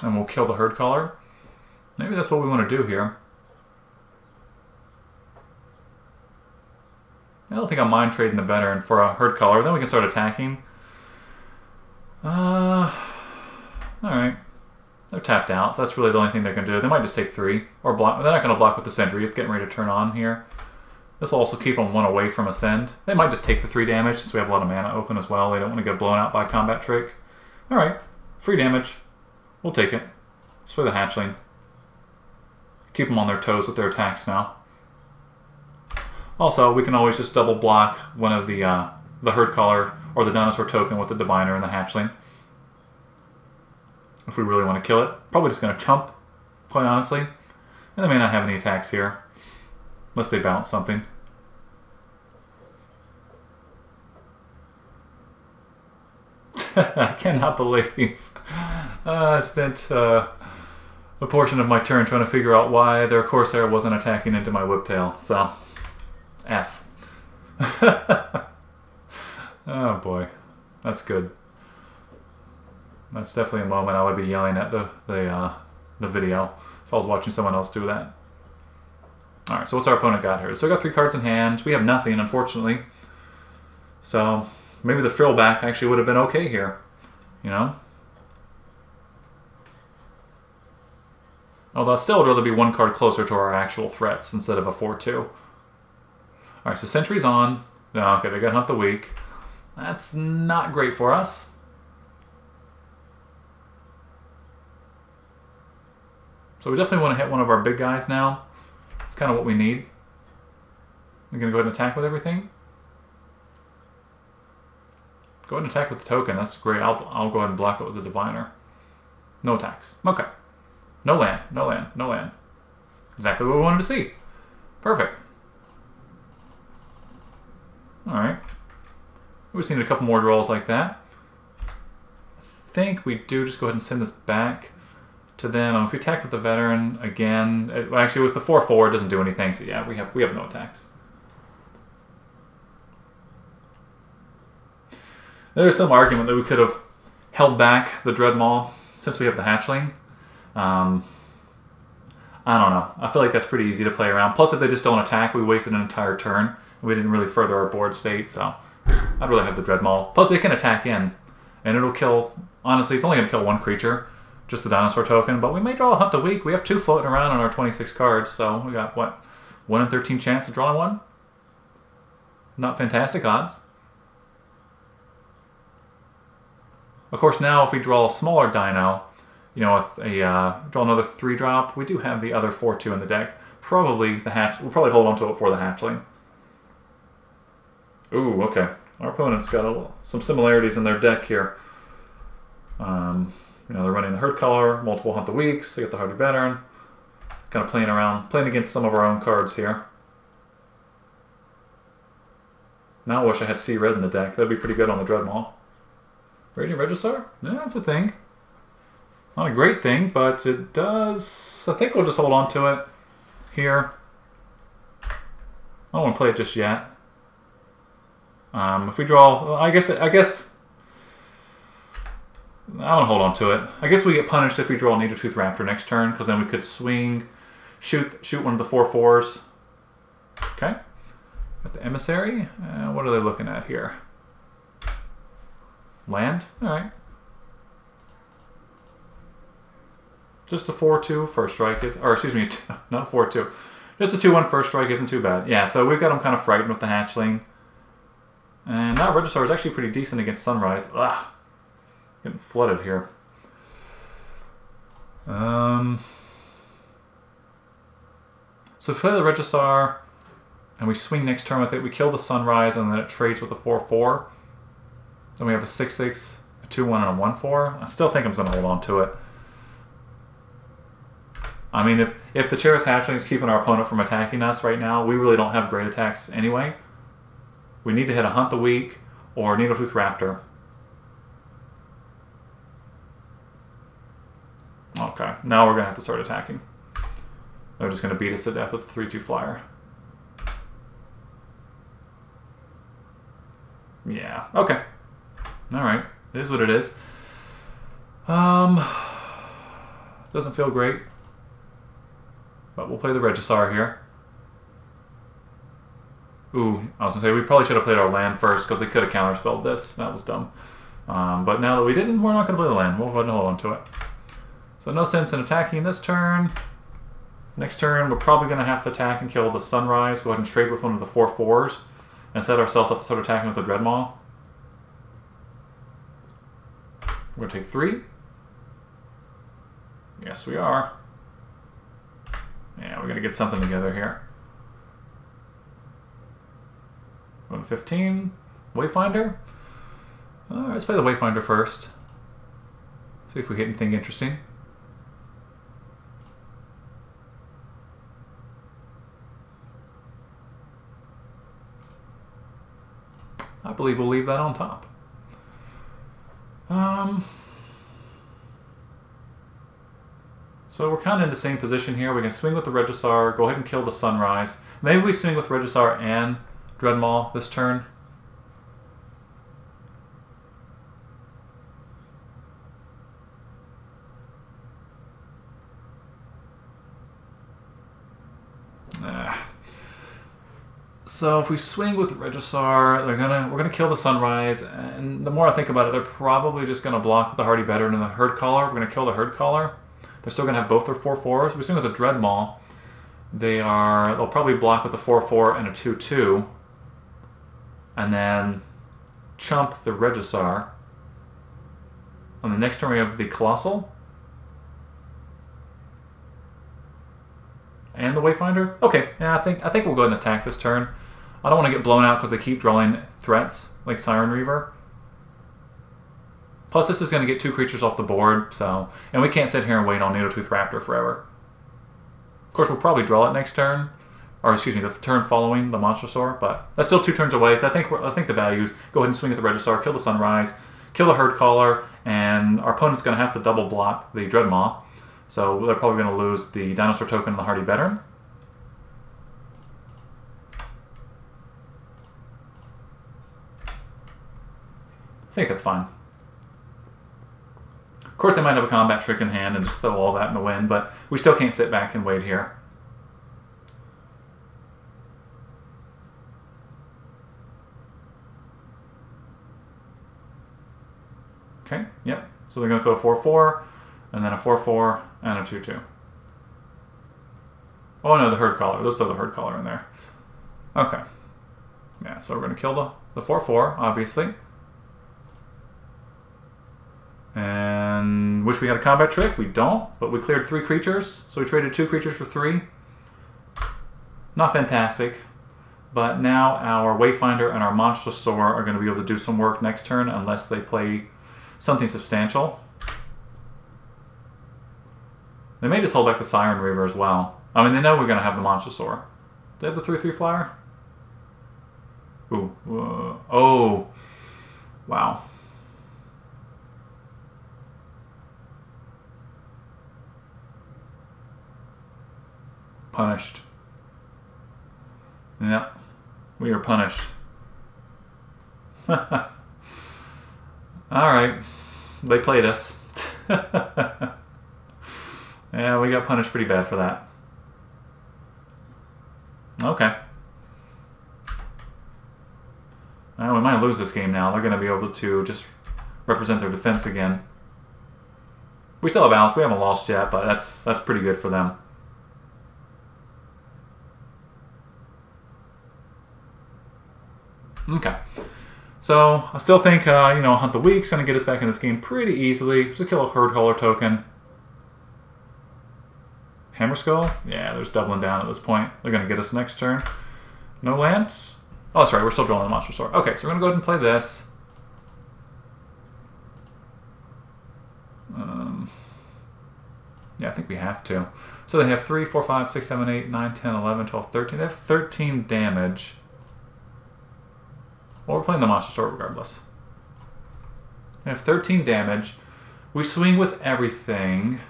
And we'll kill the Herd Collar. Maybe that's what we want to do here. I don't think I mind trading the Veteran for a Herd Collar. Then we can start attacking. Alright. They're tapped out, so that's really the only thing they can do. They might just take 3. Or block. They're not going to block with the Sentry. It's getting ready to turn on here. This will also keep them 1 away from Ascend. They might just take the 3 damage since we have a lot of mana open as well. They don't want to get blown out by Combat Trick. Alright, free damage. We'll take it. Let's play the Hatchling. Keep them on their toes with their attacks now. Also, we can always just double block one of the Herd Caller or the Dinosaur token with the Diviner and the Hatchling. If we really want to kill it. Probably just going to chump, quite honestly. And they may not have any attacks here. Unless they bounce something. I cannot believe I spent a portion of my turn trying to figure out why their Corsair wasn't attacking into my Whiptail. So, F. Oh boy, that's good. That's definitely a moment I would be yelling at the video if I was watching someone else do that. Alright, so what's our opponent got here? Still got 3 cards in hand. We have nothing, unfortunately. So, maybe the frill back actually would have been okay here. You know? Although I still would rather be 1 card closer to our actual threats instead of a 4-2. Alright, so Sentry's on. Oh, okay, they got Hunt the Weak. That's not great for us. So we definitely want to hit one of our big guys now. That's kind of what we need. We're going to go ahead and attack with everything. Go ahead and attack with the token. That's great. I'll go ahead and block it with the Diviner. No attacks. Okay. No land. No land. No land. Exactly what we wanted to see. Perfect. Alright. We just need a couple more draws like that. I think we do just go ahead and send this back to them. If we attack with the Veteran again, actually with the 4/4 it doesn't do anything. So yeah, we have no attacks. There's some argument that we could have held back the Dreadmaw since we have the Hatchling. I don't know. I feel like that's pretty easy to play around. Plus, if they just don't attack, we wasted an entire turn. We didn't really further our board state, so I'd rather have the Dreadmaw. Plus, it can attack in, and it'll kill... Honestly, it's only going to kill 1 creature, just the Dinosaur token, but we may draw a Hunt the Weak. We have 2 floating around on our 26 cards, so we got, what, 1 in 13 chance of drawing 1? Not fantastic odds. Of course, now if we draw a smaller Dino, you know, with a draw another 3-drop, we do have the other 4/2 in the deck. Probably the hatch. We'll probably hold on to it for the Hatchling. Ooh, okay. Our opponent's got some similarities in their deck here. You know, they're running the Herd Caller, multiple Hunt the Weaks. They get the Hardy Veteran. Kind of playing around, playing against some of our own cards here. Now I wish I had Sea Red in the deck. That'd be pretty good on the Dreadmaw. Raging Regisaur? Yeah, that's a thing. Not a great thing, but it does... I think we'll just hold on to it here. I don't want to play it just yet. If we draw... I guess I want to hold on to it. I guess we get punished if we draw a Needletooth Raptor next turn, because then we could swing, shoot one of the 4/4s. Okay. Got the Emissary. What are they looking at here? Land? Alright. Just a 4/2 first strike is... Or, excuse me, not a 4/2. Just a 2/1 first strike isn't too bad. Yeah, so we've got them kind of frightened with the Hatchling. And now Regisaur is actually pretty decent against Sunrise. Ugh. Getting flooded here. So if we play the Regisaur and we swing next turn with it, we kill the Sunrise and then it trades with the 4/4. Then we have a 6/6, a 2/1, and a 1/4. I still think I'm going to hold on to it. I mean, if the Cheris Hatchling is keeping our opponent from attacking us right now, we really don't have great attacks anyway. We need to hit a Hunt the Weak or Needletooth Raptor. Okay, now we're going to have to start attacking. They're just going to beat us to death with the 3/2 flyer. Yeah, okay. Alright, it is what it is. Doesn't feel great. But we'll play the Regisaur here. Ooh, I was going to say, we probably should have played our land first, because they could have counterspelled this. That was dumb. But now that we didn't, we're not going to play the land. We'll go ahead and hold on to it. So no sense in attacking this turn. Next turn, we're probably going to have to attack and kill the Sunrise. Go ahead and trade with one of the 4/4s and set ourselves up to start attacking with the Dreadmaw. We're going to take 3. Yes, we are. Yeah, we're going to get something together here. Going to 15. Wayfinder. Let's play the Wayfinder first. See if we hit anything interesting. I believe we'll leave that on top. So we're kind of in the same position here. We can swing with the Regisar, go ahead and kill the Sunrise. Maybe we swing with Regisar and Dreadmaw this turn. So if we swing with Regisar, we're gonna kill the Sunrise, and the more I think about it, they're probably just gonna block the Hardy Veteran and the Herd Caller. We're gonna kill the Herd Caller. They're still gonna have both their 4/4s. We swing with the Dreadmaw. They'll probably block with the 4/4 and a 2/2, and then chump the Regisar. On the next turn we have the Colossal. And the Wayfinder? Okay, yeah, I think we'll go ahead and attack this turn. I don't want to get blown out because they keep drawing threats, like Siren Reaver. Plus, this is going to get 2 creatures off the board, so... And we can't sit here and wait on Needletooth Raptor forever. Of course, we'll probably draw it next turn. Or, excuse me, the turn following the Monstrosaur, but that's still 2 turns away, so I think the values... Go ahead and swing at the Regisar, kill the Sunrise, kill the Herd Caller, and our opponent's going to have to double block the Dreadmaw. So they're probably going to lose the Dinosaur Token and the Hardy Veteran. I think that's fine. Of course, they might have a combat trick in hand and just throw all that in the wind, but we still can't sit back and wait here. Okay, yep. So they're going to throw a 4/4. And then a 4/4 and a 2/2. Oh no, the Herd Caller. Let's throw the Herd Caller in there. Okay. Yeah, so we're going to kill the 4/4, obviously. And wish we had a combat trick. We don't, but we cleared 3 creatures. So we traded 2 creatures for 3. Not fantastic. But now our Wayfinder and our Monstrosaur are going to be able to do some work next turn unless they play something substantial. They may just hold back the Siren Reaver as well. I mean, they know we're going to have the Monstrosaur. Do they have the 3/3 flyer? Ooh. Oh. Wow. Punished. Yep. We are punished. Alright. They played us. Yeah, we got punished pretty bad for that. Okay. Well, we might lose this game now. They're going to be able to just represent their defense again. We still have Alice. We haven't lost yet, but that's pretty good for them. Okay. So, I still think, Hunt the Weak's going to get us back in this game pretty easily. Just kill a Herd Caller token. Hammer Skull? Yeah, there's doubling down at this point. They're going to get us next turn. No lands? Oh, sorry, we're still drawing the Monstrosaur. Okay, so we're going to go ahead and play this. Yeah, I think we have to. So they have 3, 4, 5, 6, 7, 8, 9, 10, 11, 12, 13. They have 13 damage. Well, we're playing the Monstrosaur regardless. They have 13 damage. We swing with everything.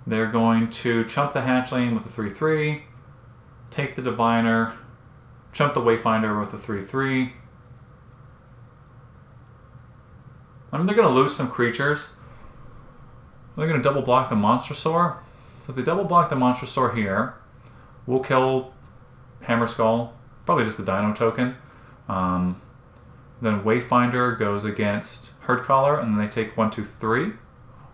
They're going to chump the Hatchling with a 3/3, take the Diviner, chump the Wayfinder with a 3/3. I mean, they're going to lose some creatures. They're going to double block the Monstrosaur. So if they double block the Monstrosaur here, we'll kill Hammer Skull, probably just the Dino token. Then Wayfinder goes against Herd Caller, and then they take 1, 2, 3.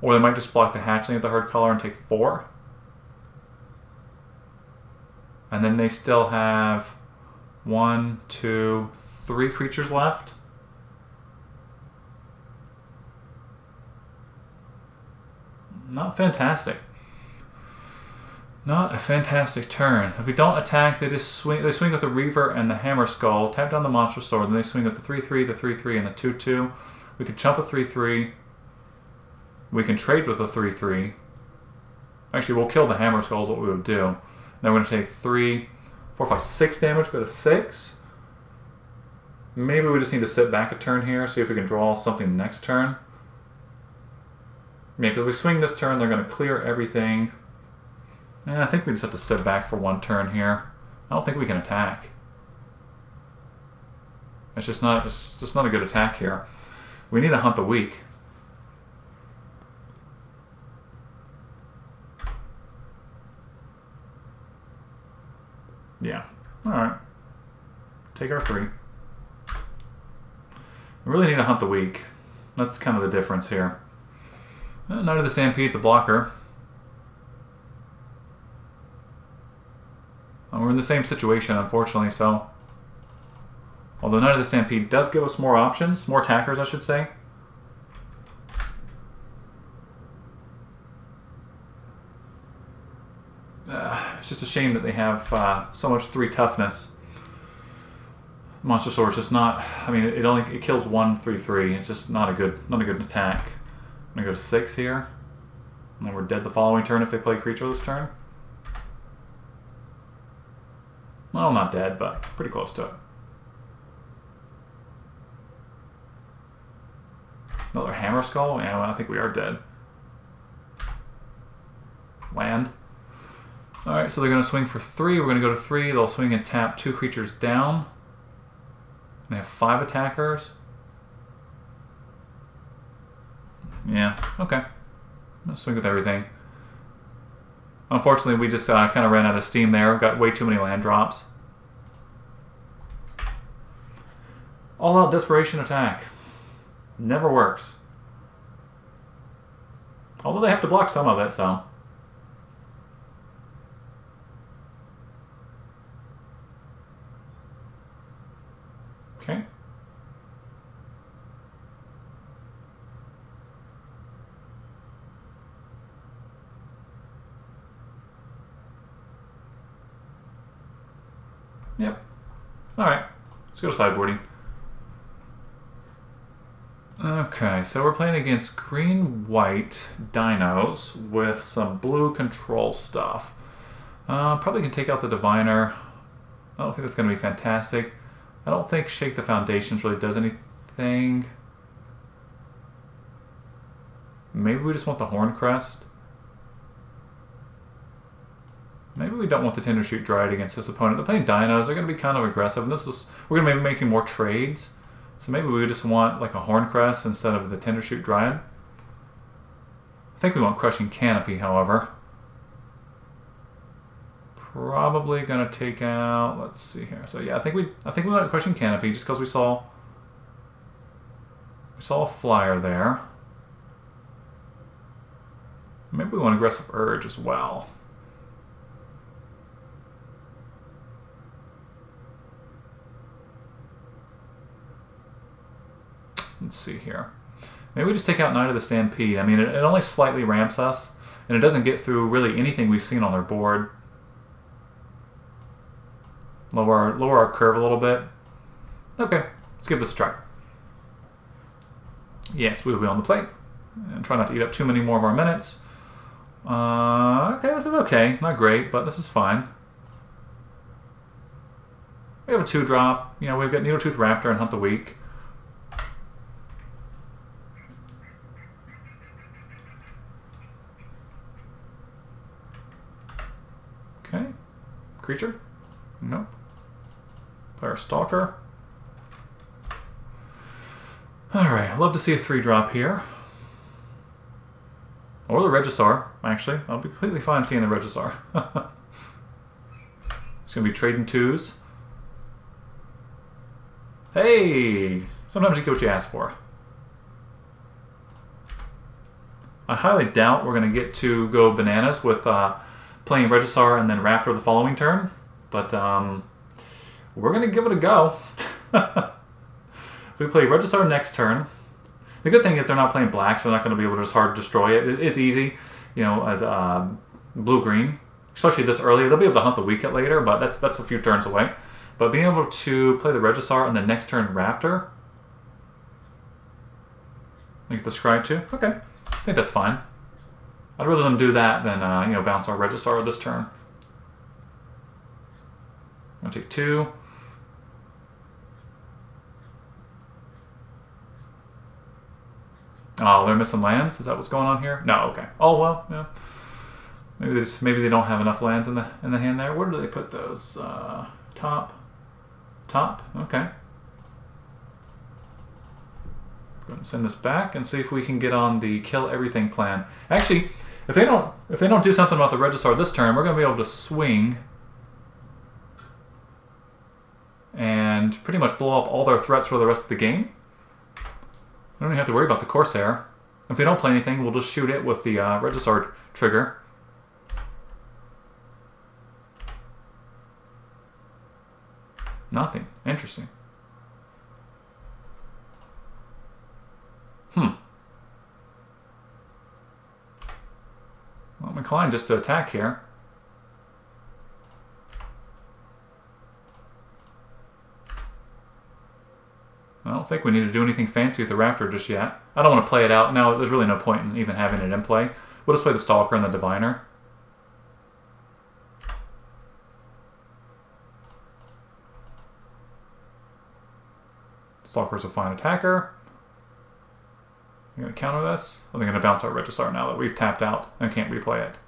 Or they might just block the Hatchling at the Herd Caller and take 4. And then they still have 1, 2, 3 creatures left. Not fantastic. Not a fantastic turn. If we don't attack, they just swing. They swing with the Reaver and the Hammer Skull. Tap down the Monster Sword. Then they swing with the 3/3, the 3/3, and the 2/2. We can chump a 3/3. We can trade with the 3/3. Actually, we'll kill the Hammer Skull is what we would do. Then we're going to take 3, 4, 5, 6 damage. Go to 6. Maybe we just need to sit back a turn here. See if we can draw something next turn. Yeah, because if we swing this turn, they're going to clear everything. And I think we just have to sit back for 1 turn here. I don't think we can attack. It's just not a good attack here. We need to hunt the weak. Yeah. Alright. Take our 3. We really need to hunt the weak. That's kind of the difference here. Knight of the Stampede's a blocker. We're in the same situation, unfortunately, so... Although Knight of the Stampede does give us more options, more attackers, I should say. It's just a shame that they have so much 3 toughness. Monster Sword is just not... I mean, it kills 1 3/3. It's just not a good attack. I'm gonna go to 6 here. And then we're dead the following turn if they play creature this turn. Well, not dead, but pretty close to it. Another Hammer Skull? Yeah, well, I think we are dead. Land. Alright, so they're going to swing for 3. We're going to go to 3. They'll swing and tap 2 creatures down. They have 5 attackers. Yeah, okay. I'm going to swing with everything. Unfortunately, we just kind of ran out of steam there. Got way too many land drops. All-out desperation attack. Never works. Although they have to block some of it, so... Okay. Yep. Alright. Let's go to sideboarding. Okay, so we're playing against green-white dinos with some blue control stuff. Probably can take out the Diviner. I don't think that's going to be fantastic. I don't think Shake the Foundations really does anything. Maybe we just want the Horncrest. Maybe we don't want the Tindershoot Dryad against this opponent. They're playing dinos. They're going to be kind of aggressive. And we're going to be making more trades. So maybe we just want like a Horncrest instead of the Tindershoot Dryad. I think we want Crushing Canopy, however. Probably going to take out... Let's see here. So yeah, I think we want Crushing Canopy just because we saw a flyer there. Maybe we want Aggressive Urge as well. Let's see here. Maybe we just take out Knight of the Stampede. I mean, it only slightly ramps us, and it doesn't get through really anything we've seen on their board. Lower our curve a little bit. Okay, let's give this a try. Yes, we will be on the plate. And try not to eat up too many more of our minutes. Okay, this is okay. Not great, but this is fine. We have a 2-drop. You know, we've got Needletooth Raptor and Hunt the Weak. Okay. Creature? Nope. Player Stalker. Alright, I'd love to see a 3-drop here. Or the Regisaur, actually. I'll be completely fine seeing the Regisaur. It's going to be trading 2s. Hey! Sometimes you get what you ask for. I highly doubt we're going to get to go bananas with playing Regisaur and then Raptor the following turn. but we're going to give it a go. We play Registar next turn. The good thing is they're not playing black, so they're not going to be able to just hard destroy it. It's easy, you know, as blue-green. Especially this early. They'll be able to hunt the weak it later, but that's a few turns away. But being able to play the Registar and the next turn Raptor. Make the Scry too. Okay. I think that's fine. I'd rather them do that than, you know, bounce our Registar this turn. I'm going to take 2. Oh, they're missing lands? Is that what's going on here? No, okay. Oh, well, yeah. Maybe they don't have enough lands in the hand there. Where do they put those? Top. Okay. Go ahead and send this back and see if we can get on the kill everything plan. Actually, if they don't do something about the Registar this turn, we're going to be able to swing and pretty much blow up all their threats for the rest of the game. We don't even have to worry about the Corsair. If they don't play anything, we'll just shoot it with the Registar trigger. Nothing. Interesting. Well, I'm inclined just to attack here. I don't think we need to do anything fancy with the Raptor just yet. I don't want to play it out. Now, there's really no point in even having it in play. We'll just play the Stalker and the Diviner. Stalker's a fine attacker. I'm going to counter this. Are they going to bounce our Registar now that we've tapped out and can't replay it?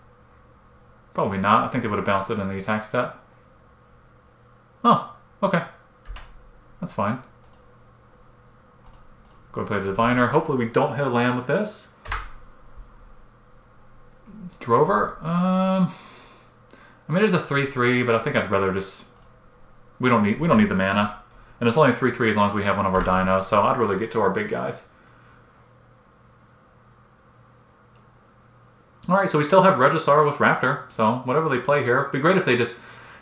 Probably not. I think they would have bounced it in the attack step. Oh, okay. That's fine. Go and play the Diviner. Hopefully we don't hit a land with this. Drover? I mean, it is a 3/3, but I think I'd rather just... We don't need the mana. And it's only 3/3 as long as we have one of our dinos, so I'd rather get to our big guys. Alright, so we still have Registar with Raptor, so whatever they play here. It'd be great if they just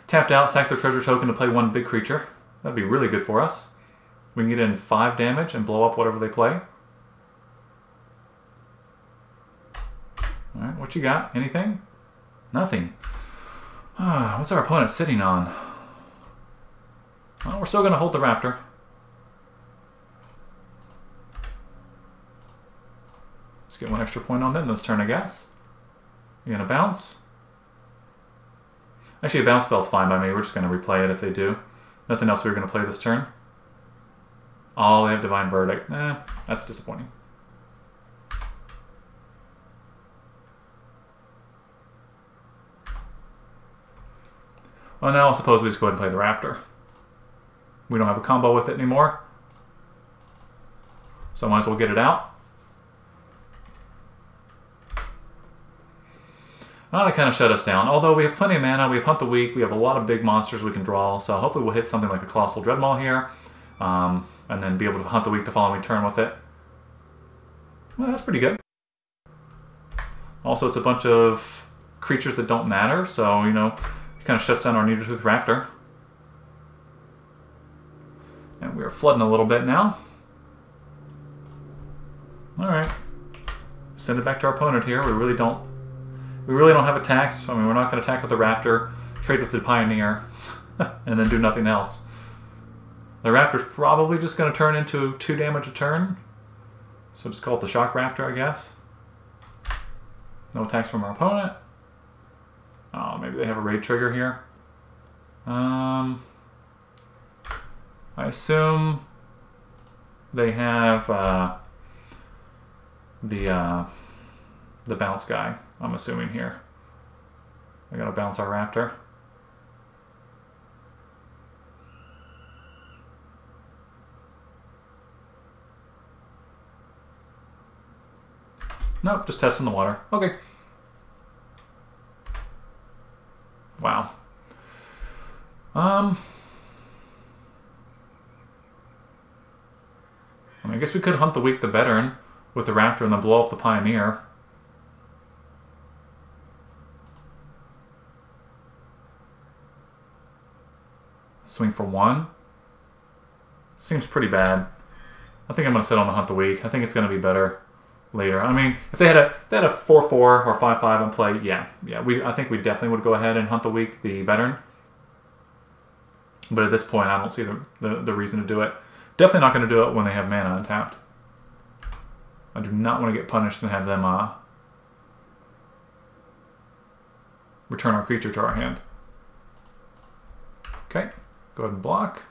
tapped out, sacked their treasure token to play one big creature. That'd be really good for us. We can get in 5 damage and blow up whatever they play. Alright, what you got? Anything? Nothing. What's our opponent sitting on? Well, we're still going to hold the Raptor. Let's get 1 extra point on them this turn, I guess. You're going to bounce? Actually, a bounce spell's fine by me. We're just going to replay it if they do. Nothing else we were going to play this turn. Oh, they have Divine Verdict. That's disappointing. Well, now I suppose we just go ahead and play the Raptor. We don't have a combo with it anymore. So I might as well get it out. Well, that kind of shut us down. Although we have plenty of mana, we have Hunt the Weak, we have a lot of big monsters we can draw, so hopefully we'll hit something like a Colossal Dreadmaw here, and then be able to Hunt the Weak the following turn with it. Well, that's pretty good. Also, it's a bunch of creatures that don't matter, so, you know, it kind of shuts down our Needle Tooth Raptor. And we're flooding a little bit now. Alright. Send it back to our opponent here. We really don't have attacks. I mean, we're not going to attack with the Raptor, trade with the Pioneer, and then do nothing else. The Raptor's probably just going to turn into 2 damage a turn. So just call it the Shock Raptor, I guess. No attacks from our opponent. Oh, maybe they have a raid trigger here. I assume they have the bounce guy, I'm assuming here. I gotta bounce our Raptor. Nope, just testing the water. Okay. Wow. I mean, I guess we could Hunt the Weak the Veteran with the Raptor and then blow up the Pioneer. Swing for 1. Seems pretty bad. I think I'm going to sit on the Hunt the Weak. I think it's going to be better later. I mean, if they had a 4-4 or 5-5 in play, yeah. I think we definitely would go ahead and Hunt the Weak, the veteran. But at this point, I don't see the reason to do it. Definitely not going to do it when they have mana untapped. I do not want to get punished and have them return our creature to our hand. Okay, go ahead and block.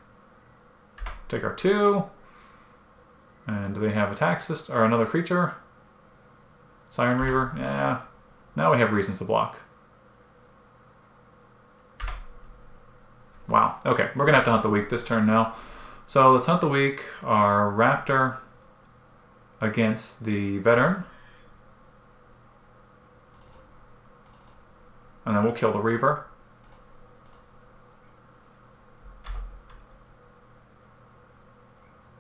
Take our 2. And do they have attack system or another creature? Siren Reaver? Yeah. Now we have reasons to block. Wow. Okay, we're gonna have to Hunt the Weak this turn now. So let's Hunt the Weak, our Raptor against the Veteran. And then we'll kill the Reaver.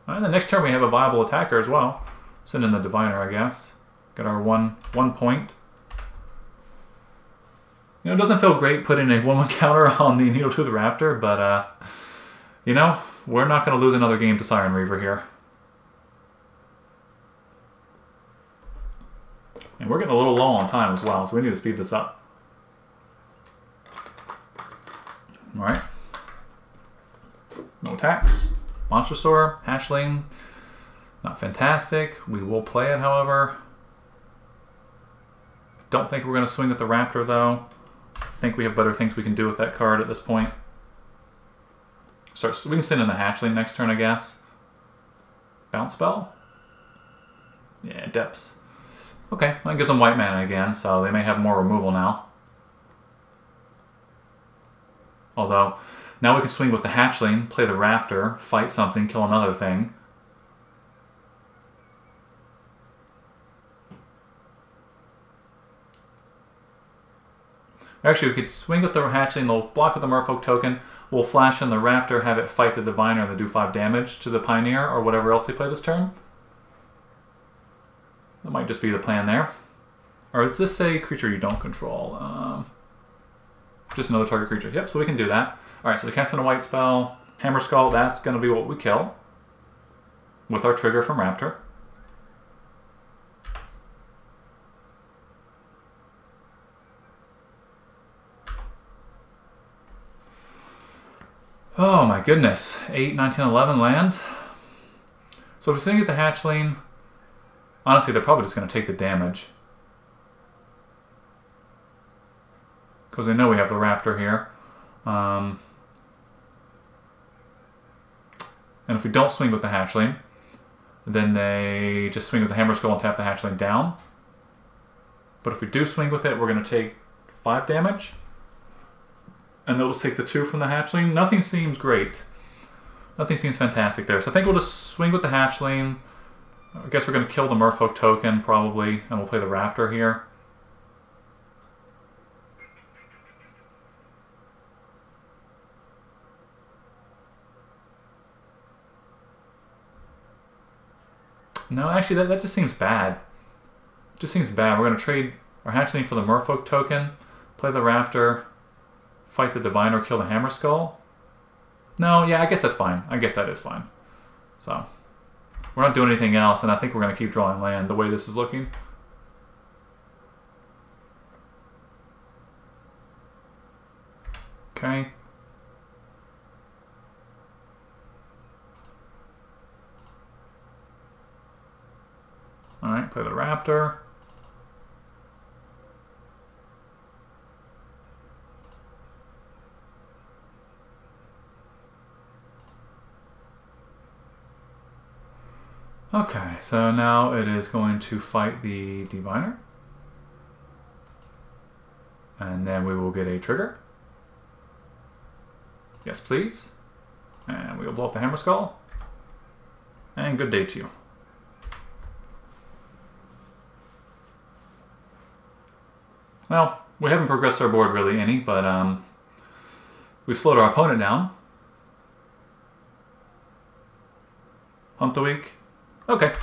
And the next turn we have a viable attacker as well. Send in the Diviner, I guess. Get our one point. You know, it doesn't feel great putting a 1/1 counter on the Needletooth Raptor, but, you know, we're not going to lose another game to Siren Reaver here. And we're getting a little low on time as well, so we need to speed this up. Alright. No attacks. Monstrosaur, Hatchling, not fantastic. We will play it, however. Don't think we're going to swing at the Raptor, though. I think we have better things we can do with that card at this point. So we can send in the Hatchling next turn, I guess. Bounce spell? Yeah, Depths. Okay, that gives them white mana again, so they may have more removal now. Although, now we can swing with the Hatchling, play the Raptor, fight something, kill another thing. Actually, we could swing with the Hatchling, they'll block with the Merfolk token, we'll flash in the Raptor, have it fight the Diviner, and then do 5 damage to the Pioneer, or whatever else they play this turn. That might just be the plan there. Or is this a creature you don't control? Just another target creature. Yep, so we can do that. Alright, so we cast in a white spell. Hammer Skull, that's going to be what we kill. With our trigger from Raptor. Oh my goodness. 8, 9, 10, 11 lands. So if we're sitting at the Hatchling, honestly, they're probably just going to take the damage. Because they know we have the Raptor here. And if we don't swing with the Hatchling, then they just swing with the Hammer Skull and tap the Hatchling down. But if we do swing with it, we're going to take 5 damage. And they'll just take the 2 from the Hatchling. Nothing seems great. Nothing seems fantastic there. So I think we'll just swing with the Hatchling. I guess we're going to kill the Merfolk token, probably. And we'll play the Raptor here. No, actually, that just seems bad. It just seems bad. We're going to trade our Hatchling for the Merfolk token, play the Raptor, fight the Diviner, kill the Hammer Skull. No, yeah, I guess that's fine. I guess that is fine. So, we're not doing anything else, and I think we're going to keep drawing land the way this is looking. Okay. Alright, play the Raptor. Okay, so now it is going to fight the Diviner. And then we will get a trigger. Yes, please. And we will blow up the Hammer Skull. And good day to you. Well, we haven't progressed our board really any, but we've slowed our opponent down. Hunt the Weak. Okay,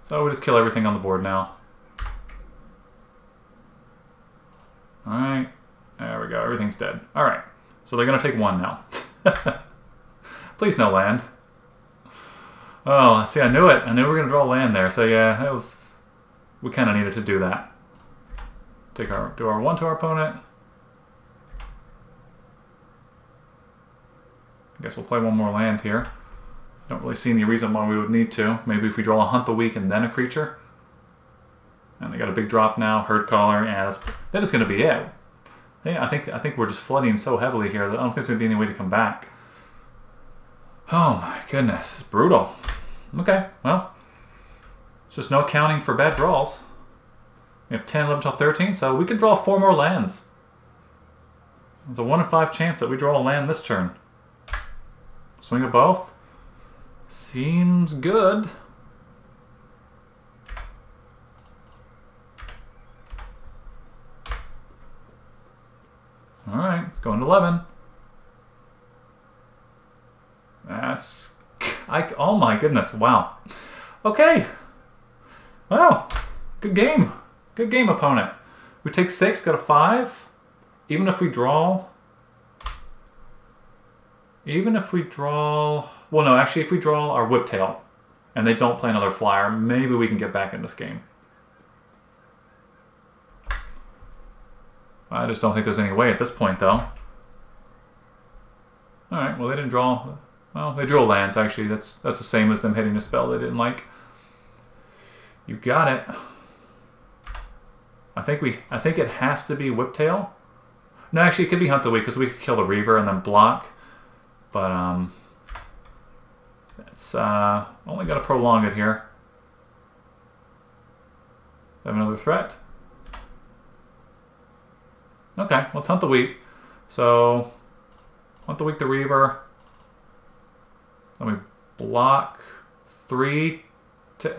so we just kill everything on the board now. Alright, there we go, everything's dead. Alright, so they're going to take 1 now. Please no land. Oh, see, I knew it. I knew we were going to draw land there. So yeah, that was... We kind of needed to do that. Do our 1 to our opponent. I guess we'll play one more land here. Don't really see any reason why we would need to. Maybe if we draw a Hunt the Weak and then a creature. And they got a big drop now. Herd Caller. Yeah, that is going to be it. Yeah, I think we're just flooding so heavily here that I don't think there's going to be any way to come back. Oh my goodness. It's brutal. Okay, well. It's just no counting for bad draws. We have 10, 11, 12, 13, so we can draw 4 more lands. There's a 1 in 5 chance that we draw a land this turn. Swing of both. Seems good. Alright, going to 11. That's... oh my goodness, wow. Okay. Well, good game. Good game, opponent. We take 6, got a 5. Even if we draw... Well, no, actually, if we draw our Whiptail and they don't play another flyer, maybe we can get back in this game. I just don't think there's any way at this point, though. Alright, well, they didn't draw... Well, they drew lands, actually. That's the same as them hitting a spell they didn't like. You got it. I think it has to be Whiptail. No, actually, it could be Hunt the Weak, because we could kill the Reaver and then block. But, it's, only got to prolong it here. Have another threat? Okay, let's Hunt the Weak. So, Hunt the Weak, the Reaver. Then we block 3.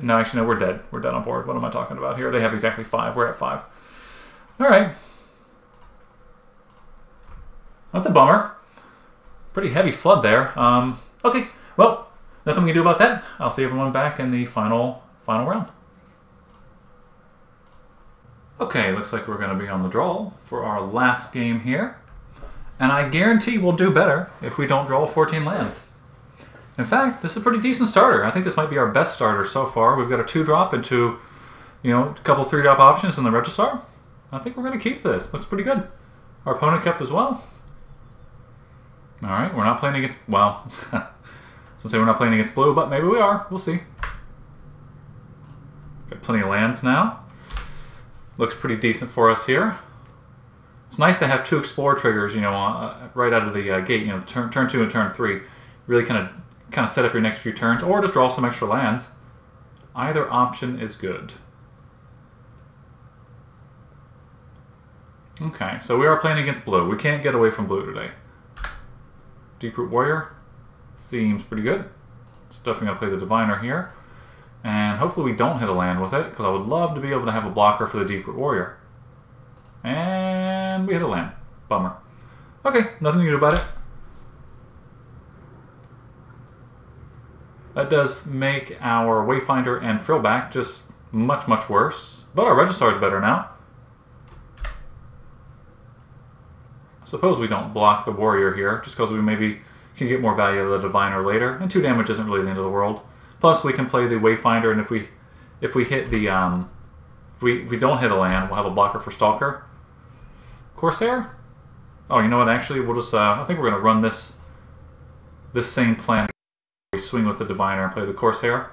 No, actually, no, we're dead. We're dead on board. What am I talking about here? They have exactly 5. We're at 5. Alright. That's a bummer. Pretty heavy flood there. Okay, well, nothing we can do about that. I'll see everyone back in the final round. Okay, looks like we're going to be on the draw for our last game here. And I guarantee we'll do better if we don't draw 14 lands. In fact, this is a pretty decent starter. I think this might be our best starter so far. We've got a 2-drop and 2, a couple 3-drop options in the Regisaur. I think we're going to keep this. Looks pretty good. Our opponent kept as well. Alright, we're not playing against... Well, I was going to say we're not playing against blue, but maybe we are. We'll see. Got plenty of lands now. Looks pretty decent for us here. It's nice to have 2 Explore triggers, right out of the gate. Turn 2 and turn 3. Really kind of set up your next few turns, or just draw some extra lands. Either option is good. Okay, so we are playing against blue. We can't get away from blue today. Deeproot Warrior seems pretty good. So definitely going to play the Diviner here. And hopefully we don't hit a land with it, because I would love to be able to have a blocker for the Deeproot Warrior. And we hit a land. Bummer. Okay, nothing to do about it. That does make our Wayfinder and Frillback just much, much worse. But our Regisaur is better now. I suppose we don't block the Warrior here, just because we maybe can get more value of the Diviner later. And 2 damage isn't really the end of the world. Plus, we can play the Wayfinder, and if we hit the if we don't hit a land, we'll have a blocker for Stalker. Corsair. Oh, you know what? Actually, we'll just I think we're gonna run this same plan. We swing with the Diviner and play the Corsair.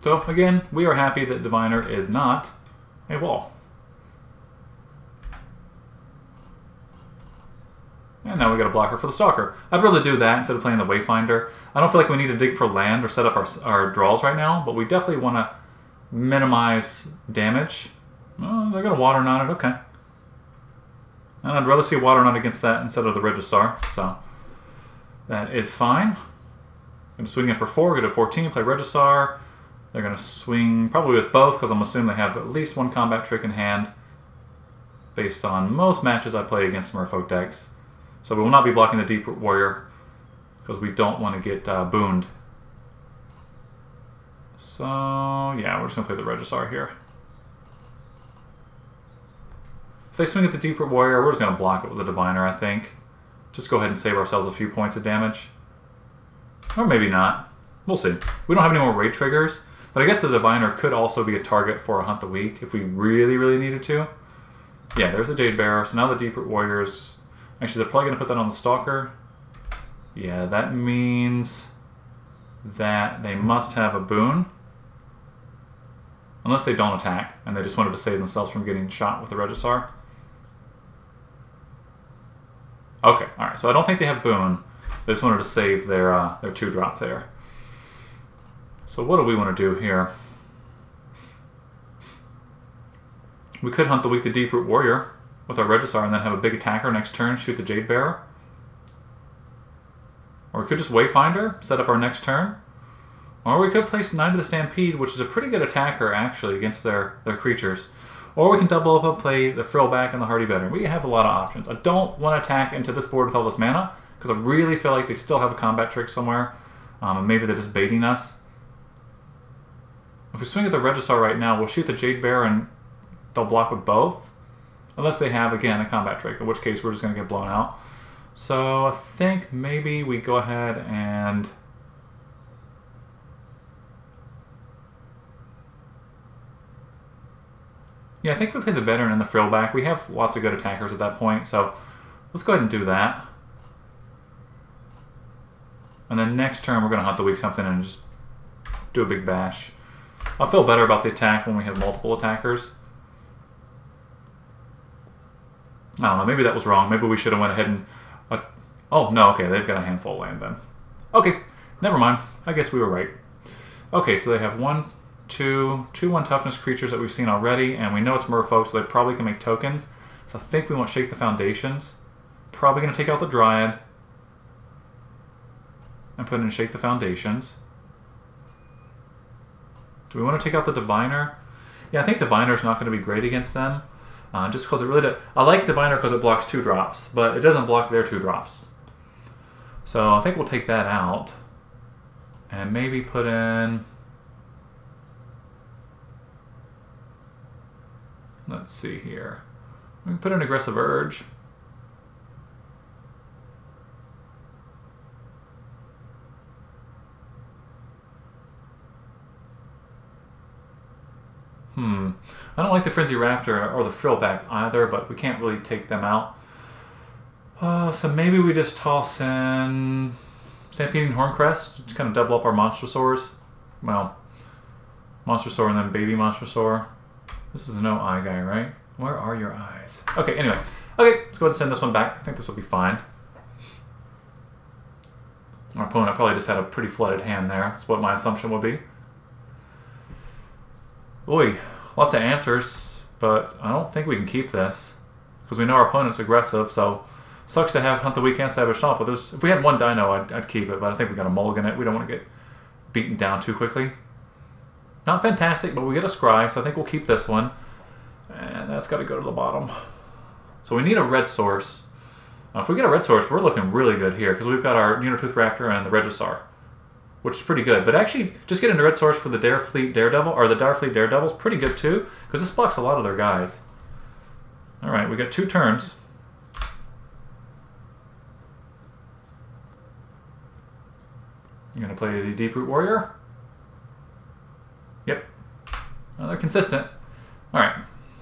So again, we are happy that Diviner is not a wall. And now we got a blocker for the Stalker. I'd rather do that instead of playing the Wayfinder. I don't feel like we need to dig for land or set up our draws right now, but we definitely want to minimize damage. Oh, they're going to Water Knot it, okay. And I'd rather see Water Knot against that instead of the Regisaur, so that is fine. Going to swing in for 4, get a 14, play Regisaur. They're going to swing probably with both, because I'm assuming they have at least 1 combat trick in hand, based on most matches I play against Merfolk decks. So we will not be blocking the Deeproot Warrior, because we don't want to get booned. So, yeah, we're just going to play the Regisaur here. If they swing at the Deeproot Warrior, we're just going to block it with the Diviner, I think. Just go ahead and save ourselves a few points of damage. Or maybe not. We'll see. We don't have any more raid triggers, but I guess the Diviner could also be a target for a Hunt the Week if we really, really needed to. Yeah, there's the Jade Bearer. So now the Deep Root Warriors... Actually, they're probably going to put that on the Stalker. Yeah, that means that they must have a boon. Unless they don't attack, and they just wanted to save themselves from getting shot with the Regisar. Okay, alright, so I don't think they have boon. They just wanted to save their 2-drop there. So what do we want to do here? We could Hunt the Week the Deep Root Warrior with our Regisar and then have a big attacker next turn, shoot the Jade Bearer. Or we could just Wayfinder, set up our next turn. Or we could place Knight of the Stampede, which is a pretty good attacker, actually, against their creatures. Or we can double up and play the Frillback and the Hardy Veteran. We have a lot of options. I don't want to attack into this board with all this mana, because I really feel like they still have a combat trick somewhere. Maybe they're just baiting us. If we swing at the Regisar right now, we'll shoot the Jade Bearer and they'll block with both. Unless they have, again, a combat trick, in which case we're just going to get blown out. So I think maybe we go ahead and... Yeah, I think we play the Veteran and the Frillback. We have lots of good attackers at that point, so let's go ahead and do that. And then next turn we're going to Hunt the Week something and just do a big bash. I'll feel better about the attack when we have multiple attackers. I don't know, maybe that was wrong. Maybe we should have went ahead and... oh, no, okay, they've got a handful of land then. Okay, never mind. I guess we were right. Okay, so they have 1, 2, 1 toughness creatures that we've seen already, and we know it's merfolk, so they probably can make tokens. So I think we want to Shake the Foundations. Probably going to take out the Dryad and put in Shake the Foundations. Do we want to take out the Diviner? Yeah, I think Diviner's not going to be great against them. Just because it really does. I like Diviner because it blocks 2-drops, but it doesn't block their 2-drops. So I think we'll take that out. And maybe put in... Let's see here. We can put in Aggressive Urge. I don't like the Frenzy Raptor or the Frillback either, but we can't really take them out. So maybe we just toss in Stampeding Horncrest, just kind of double up our Monstrosaurs. Well, Monstrosaur and then Baby Monstrosaur. This is a no eye guy, right? Where are your eyes? Okay, anyway. Okay, let's go ahead and send this one back. I think this will be fine. Our opponent probably just had a pretty flooded hand there. That's what my assumption would be. Boy, lots of answers, but I don't think we can keep this. Because we know our opponent's aggressive, so sucks to have Hunt the Week and Savage Stomp. But if we had one dino, I'd keep it, but I think we got to mulligan it. We don't want to get beaten down too quickly. Not fantastic, but we get a Scry, so I think we'll keep this one. And that's got to go to the bottom. So we need a red source. If we get a red source, we're looking really good here, because we've got our Unitooth Raptor and the Regisar, which is pretty good. But actually, just getting a red source for the Darefleet Daredevil, or the Darefleet Daredevil, is pretty good too, because this blocks a lot of their guys. Alright, we got 2 turns. I'm going to play the Deep Root Warrior. Yep. Well, they're consistent. Alright,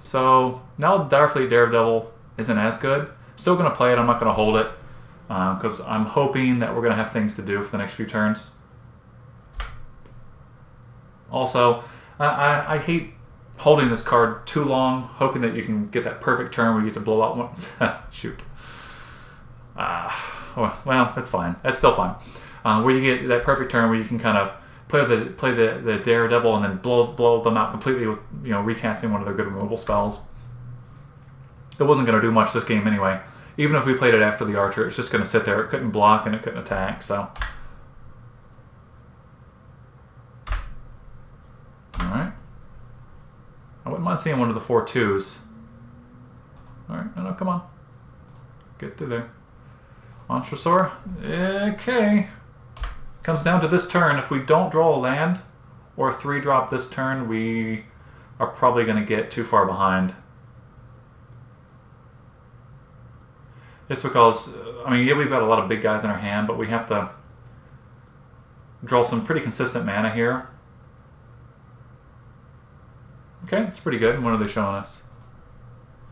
so now Darefleet Daredevil isn't as good. Still going to play it, I'm not going to hold it, because I'm hoping that we're going to have things to do for the next few turns. Also, I hate holding this card too long, hoping that you can get that perfect turn where you get to blow out one. Shoot. Well, that's fine. That's still fine. Where you get that perfect turn where you can kind of play the Daredevil and then blow them out completely with, you know, recasting one of their good removal spells. It wasn't going to do much this game anyway. Even if we played it after the Archer, it's just going to sit there. It couldn't block and it couldn't attack, so... Alright. I wouldn't mind seeing one of the 4/2s. Alright, no, come on. Get through there. Monstrosaur. Okay. Comes down to this turn. If we don't draw a land or a 3-drop this turn, we are probably going to get too far behind. Just because, I mean, yeah, we've got a lot of big guys in our hand, but we have to draw some pretty consistent mana here. Okay, that's pretty good. What are they showing us?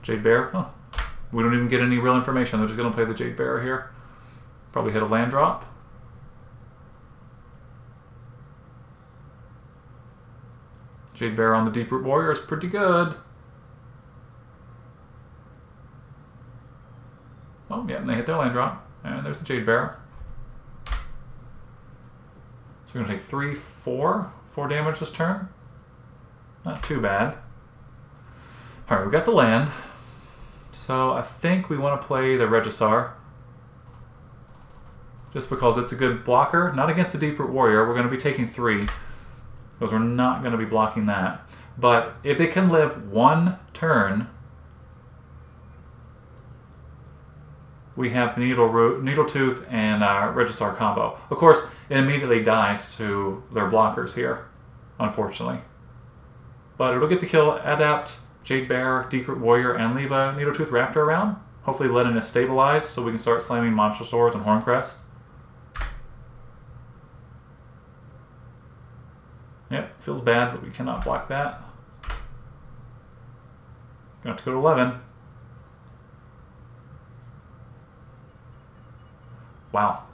Jade Bear? Huh. We don't even get any real information. They're just going to play the Jade Bear here. Probably hit a land drop. Jade Bear on the Deeproot Warrior is pretty good. Oh, yeah, and they hit their land drop. And there's the Jade Bear. So we're going to take 3, 4 damage this turn. Not too bad. Alright, we got the land. So I think we want to play the Regisar. Just because it's a good blocker. Not against the Deeproot Warrior. We're going to be taking 3. Because we're not going to be blocking that. But if it can live 1 turn, we have the Needletooth and Regisar combo. Of course, it immediately dies to their blockers here, unfortunately. But it'll get to kill Adapt, Jade Bear, Deeproot Warrior, and leave a Needletooth Raptor around. Hopefully letting it stabilize so we can start slamming Monstrosaurs and Horncrest. Yep, feels bad, but we cannot block that. Gonna have to go to 11. Wow.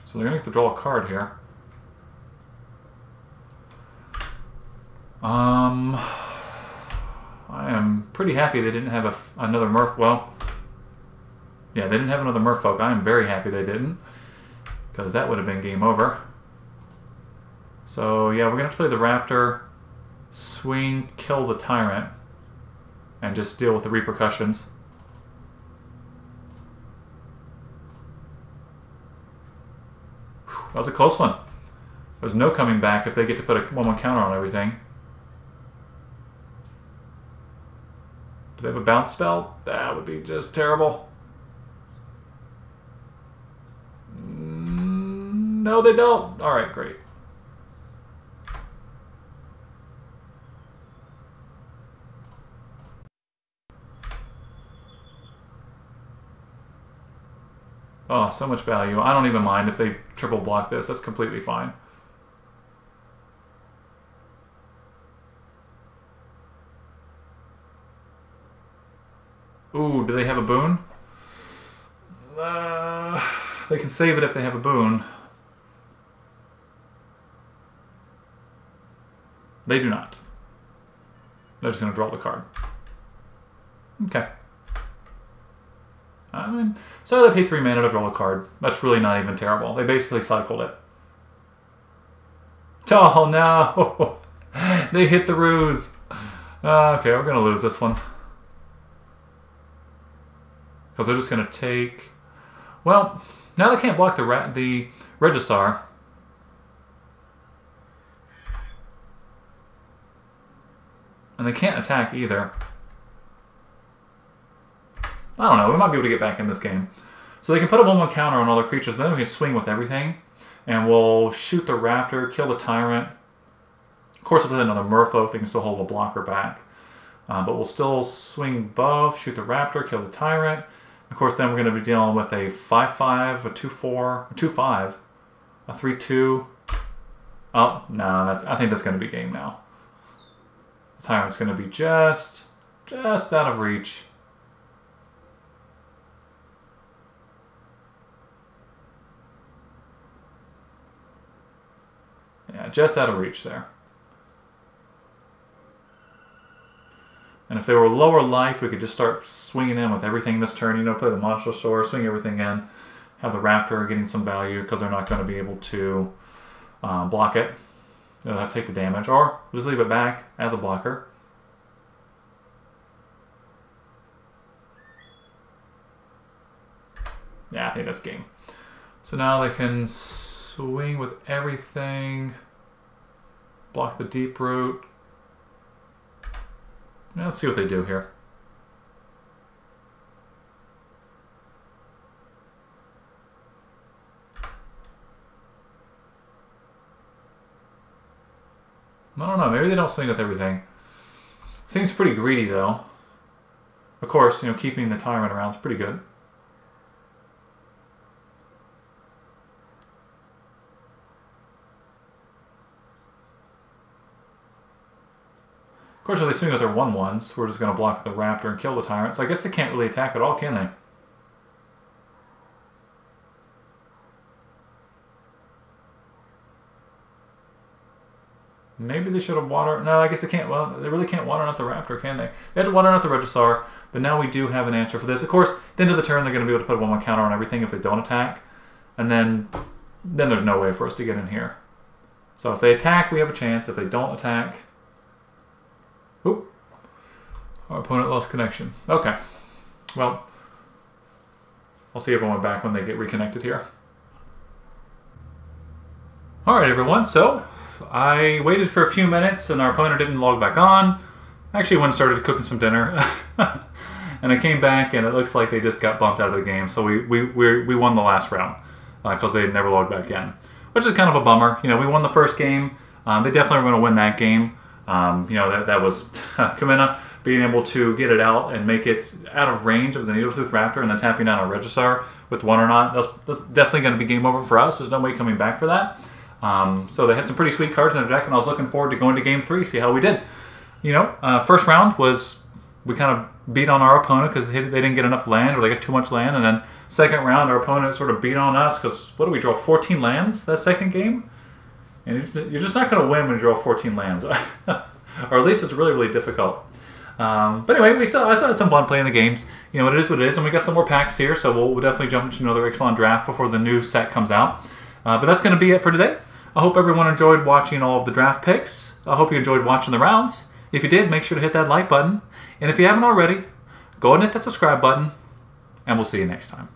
So they're going to have to draw a card here. I am pretty happy they didn't have another Merfolk. Well, yeah, they didn't have another Merfolk. I am very happy they didn't, because that would have been game over. So yeah, we're going to have to play the Raptor, swing, kill the Tyrant, and just deal with the repercussions. That was a close one. There's no coming back if they get to put a 1/1 counter on everything. Do they have a bounce spell? That would be just terrible. No, they don't. Alright, great. Oh, so much value. I don't even mind if they triple block this. That's completely fine. Ooh, do they have a boon? They can save it if they have a boon. They do not. They're just going to draw the card. Okay. I mean, so they paid 3 mana to draw a card. That's really not even terrible. They basically cycled it. Oh no! They hit the ruse. Okay, we're gonna lose this one because they're just gonna take. Well, now they can't block the Regisar. And they can't attack either. I don't know, we might be able to get back in this game. So they can put a 1/1 counter on all their creatures, then we can swing with everything. And we'll shoot the Raptor, kill the Tyrant. Of course, if we have another Merfolk, they can still hold a blocker back. But we'll still swing both, shoot the Raptor, kill the Tyrant. Of course, then we're going to be dealing with a 5/5, a 2/4, a 2/5, a 3/2. Oh, no, I think that's going to be game now. The Tyrant's going to be just out of reach. Yeah, just out of reach there. And if they were lower life, we could just start swinging in with everything this turn. You know, play the Monstrosaur, swing everything in. Have the Raptor getting some value because they're not going to be able to block it. They'll have to take the damage. Or just leave it back as a blocker. Yeah, I think that's game. So now they can swing with everything. Block the Deeproot. Now let's see what they do here. I don't know. Maybe they don't swing with everything. Seems pretty greedy, though. Of course, you know, keeping the Tyrant around is pretty good. Of course, if they swing with their 1/1s, we're just going to block the Raptor and kill the Tyrant. So I guess they can't really attack at all, can they? Maybe they should have watered... No, I guess they can't... Well, they really can't water out the Raptor, can they? They had to water out the Regisaur, but now we do have an answer for this. Of course, at the end of the turn, they're going to be able to put a 1/1 counter on everything if they don't attack. And then there's no way for us to get in here. So if they attack, we have a chance. If they don't attack... Oop. Our opponent lost connection. Okay. Well, I'll see everyone back when they get reconnected here. Alright, everyone. So... I waited for a few minutes and our opponent didn't log back on. I actually went and started cooking some dinner. And I came back and it looks like they just got bumped out of the game. So we won the last round because they never logged back in. Which is kind of a bummer. You know, we won the first game. They definitely were going to win that game. You know, that was Kamina being able to get it out and make it out of range of the Needletooth Raptor and then tapping down our Regisaur with 1 or not. That's definitely going to be game over for us. There's no way coming back for that. So they had some pretty sweet cards in their deck, and I was looking forward to going to Game 3, see how we did. You know, first round was, we kind of beat on our opponent because they didn't get enough land, or they got too much land, and then second round, our opponent sort of beat on us because, what did we draw, 14 lands that second game? And you're just not going to win when you draw 14 lands, or at least it's really, really difficult. But anyway, I still had some fun playing the games. You know, it is what it is, and we got some more packs here, so we'll definitely jump into another Ixalan draft before the new set comes out. But that's going to be it for today. I hope everyone enjoyed watching all of the draft picks. I hope you enjoyed watching the rounds. If you did, make sure to hit that like button. And if you haven't already, go ahead and hit that subscribe button. And we'll see you next time.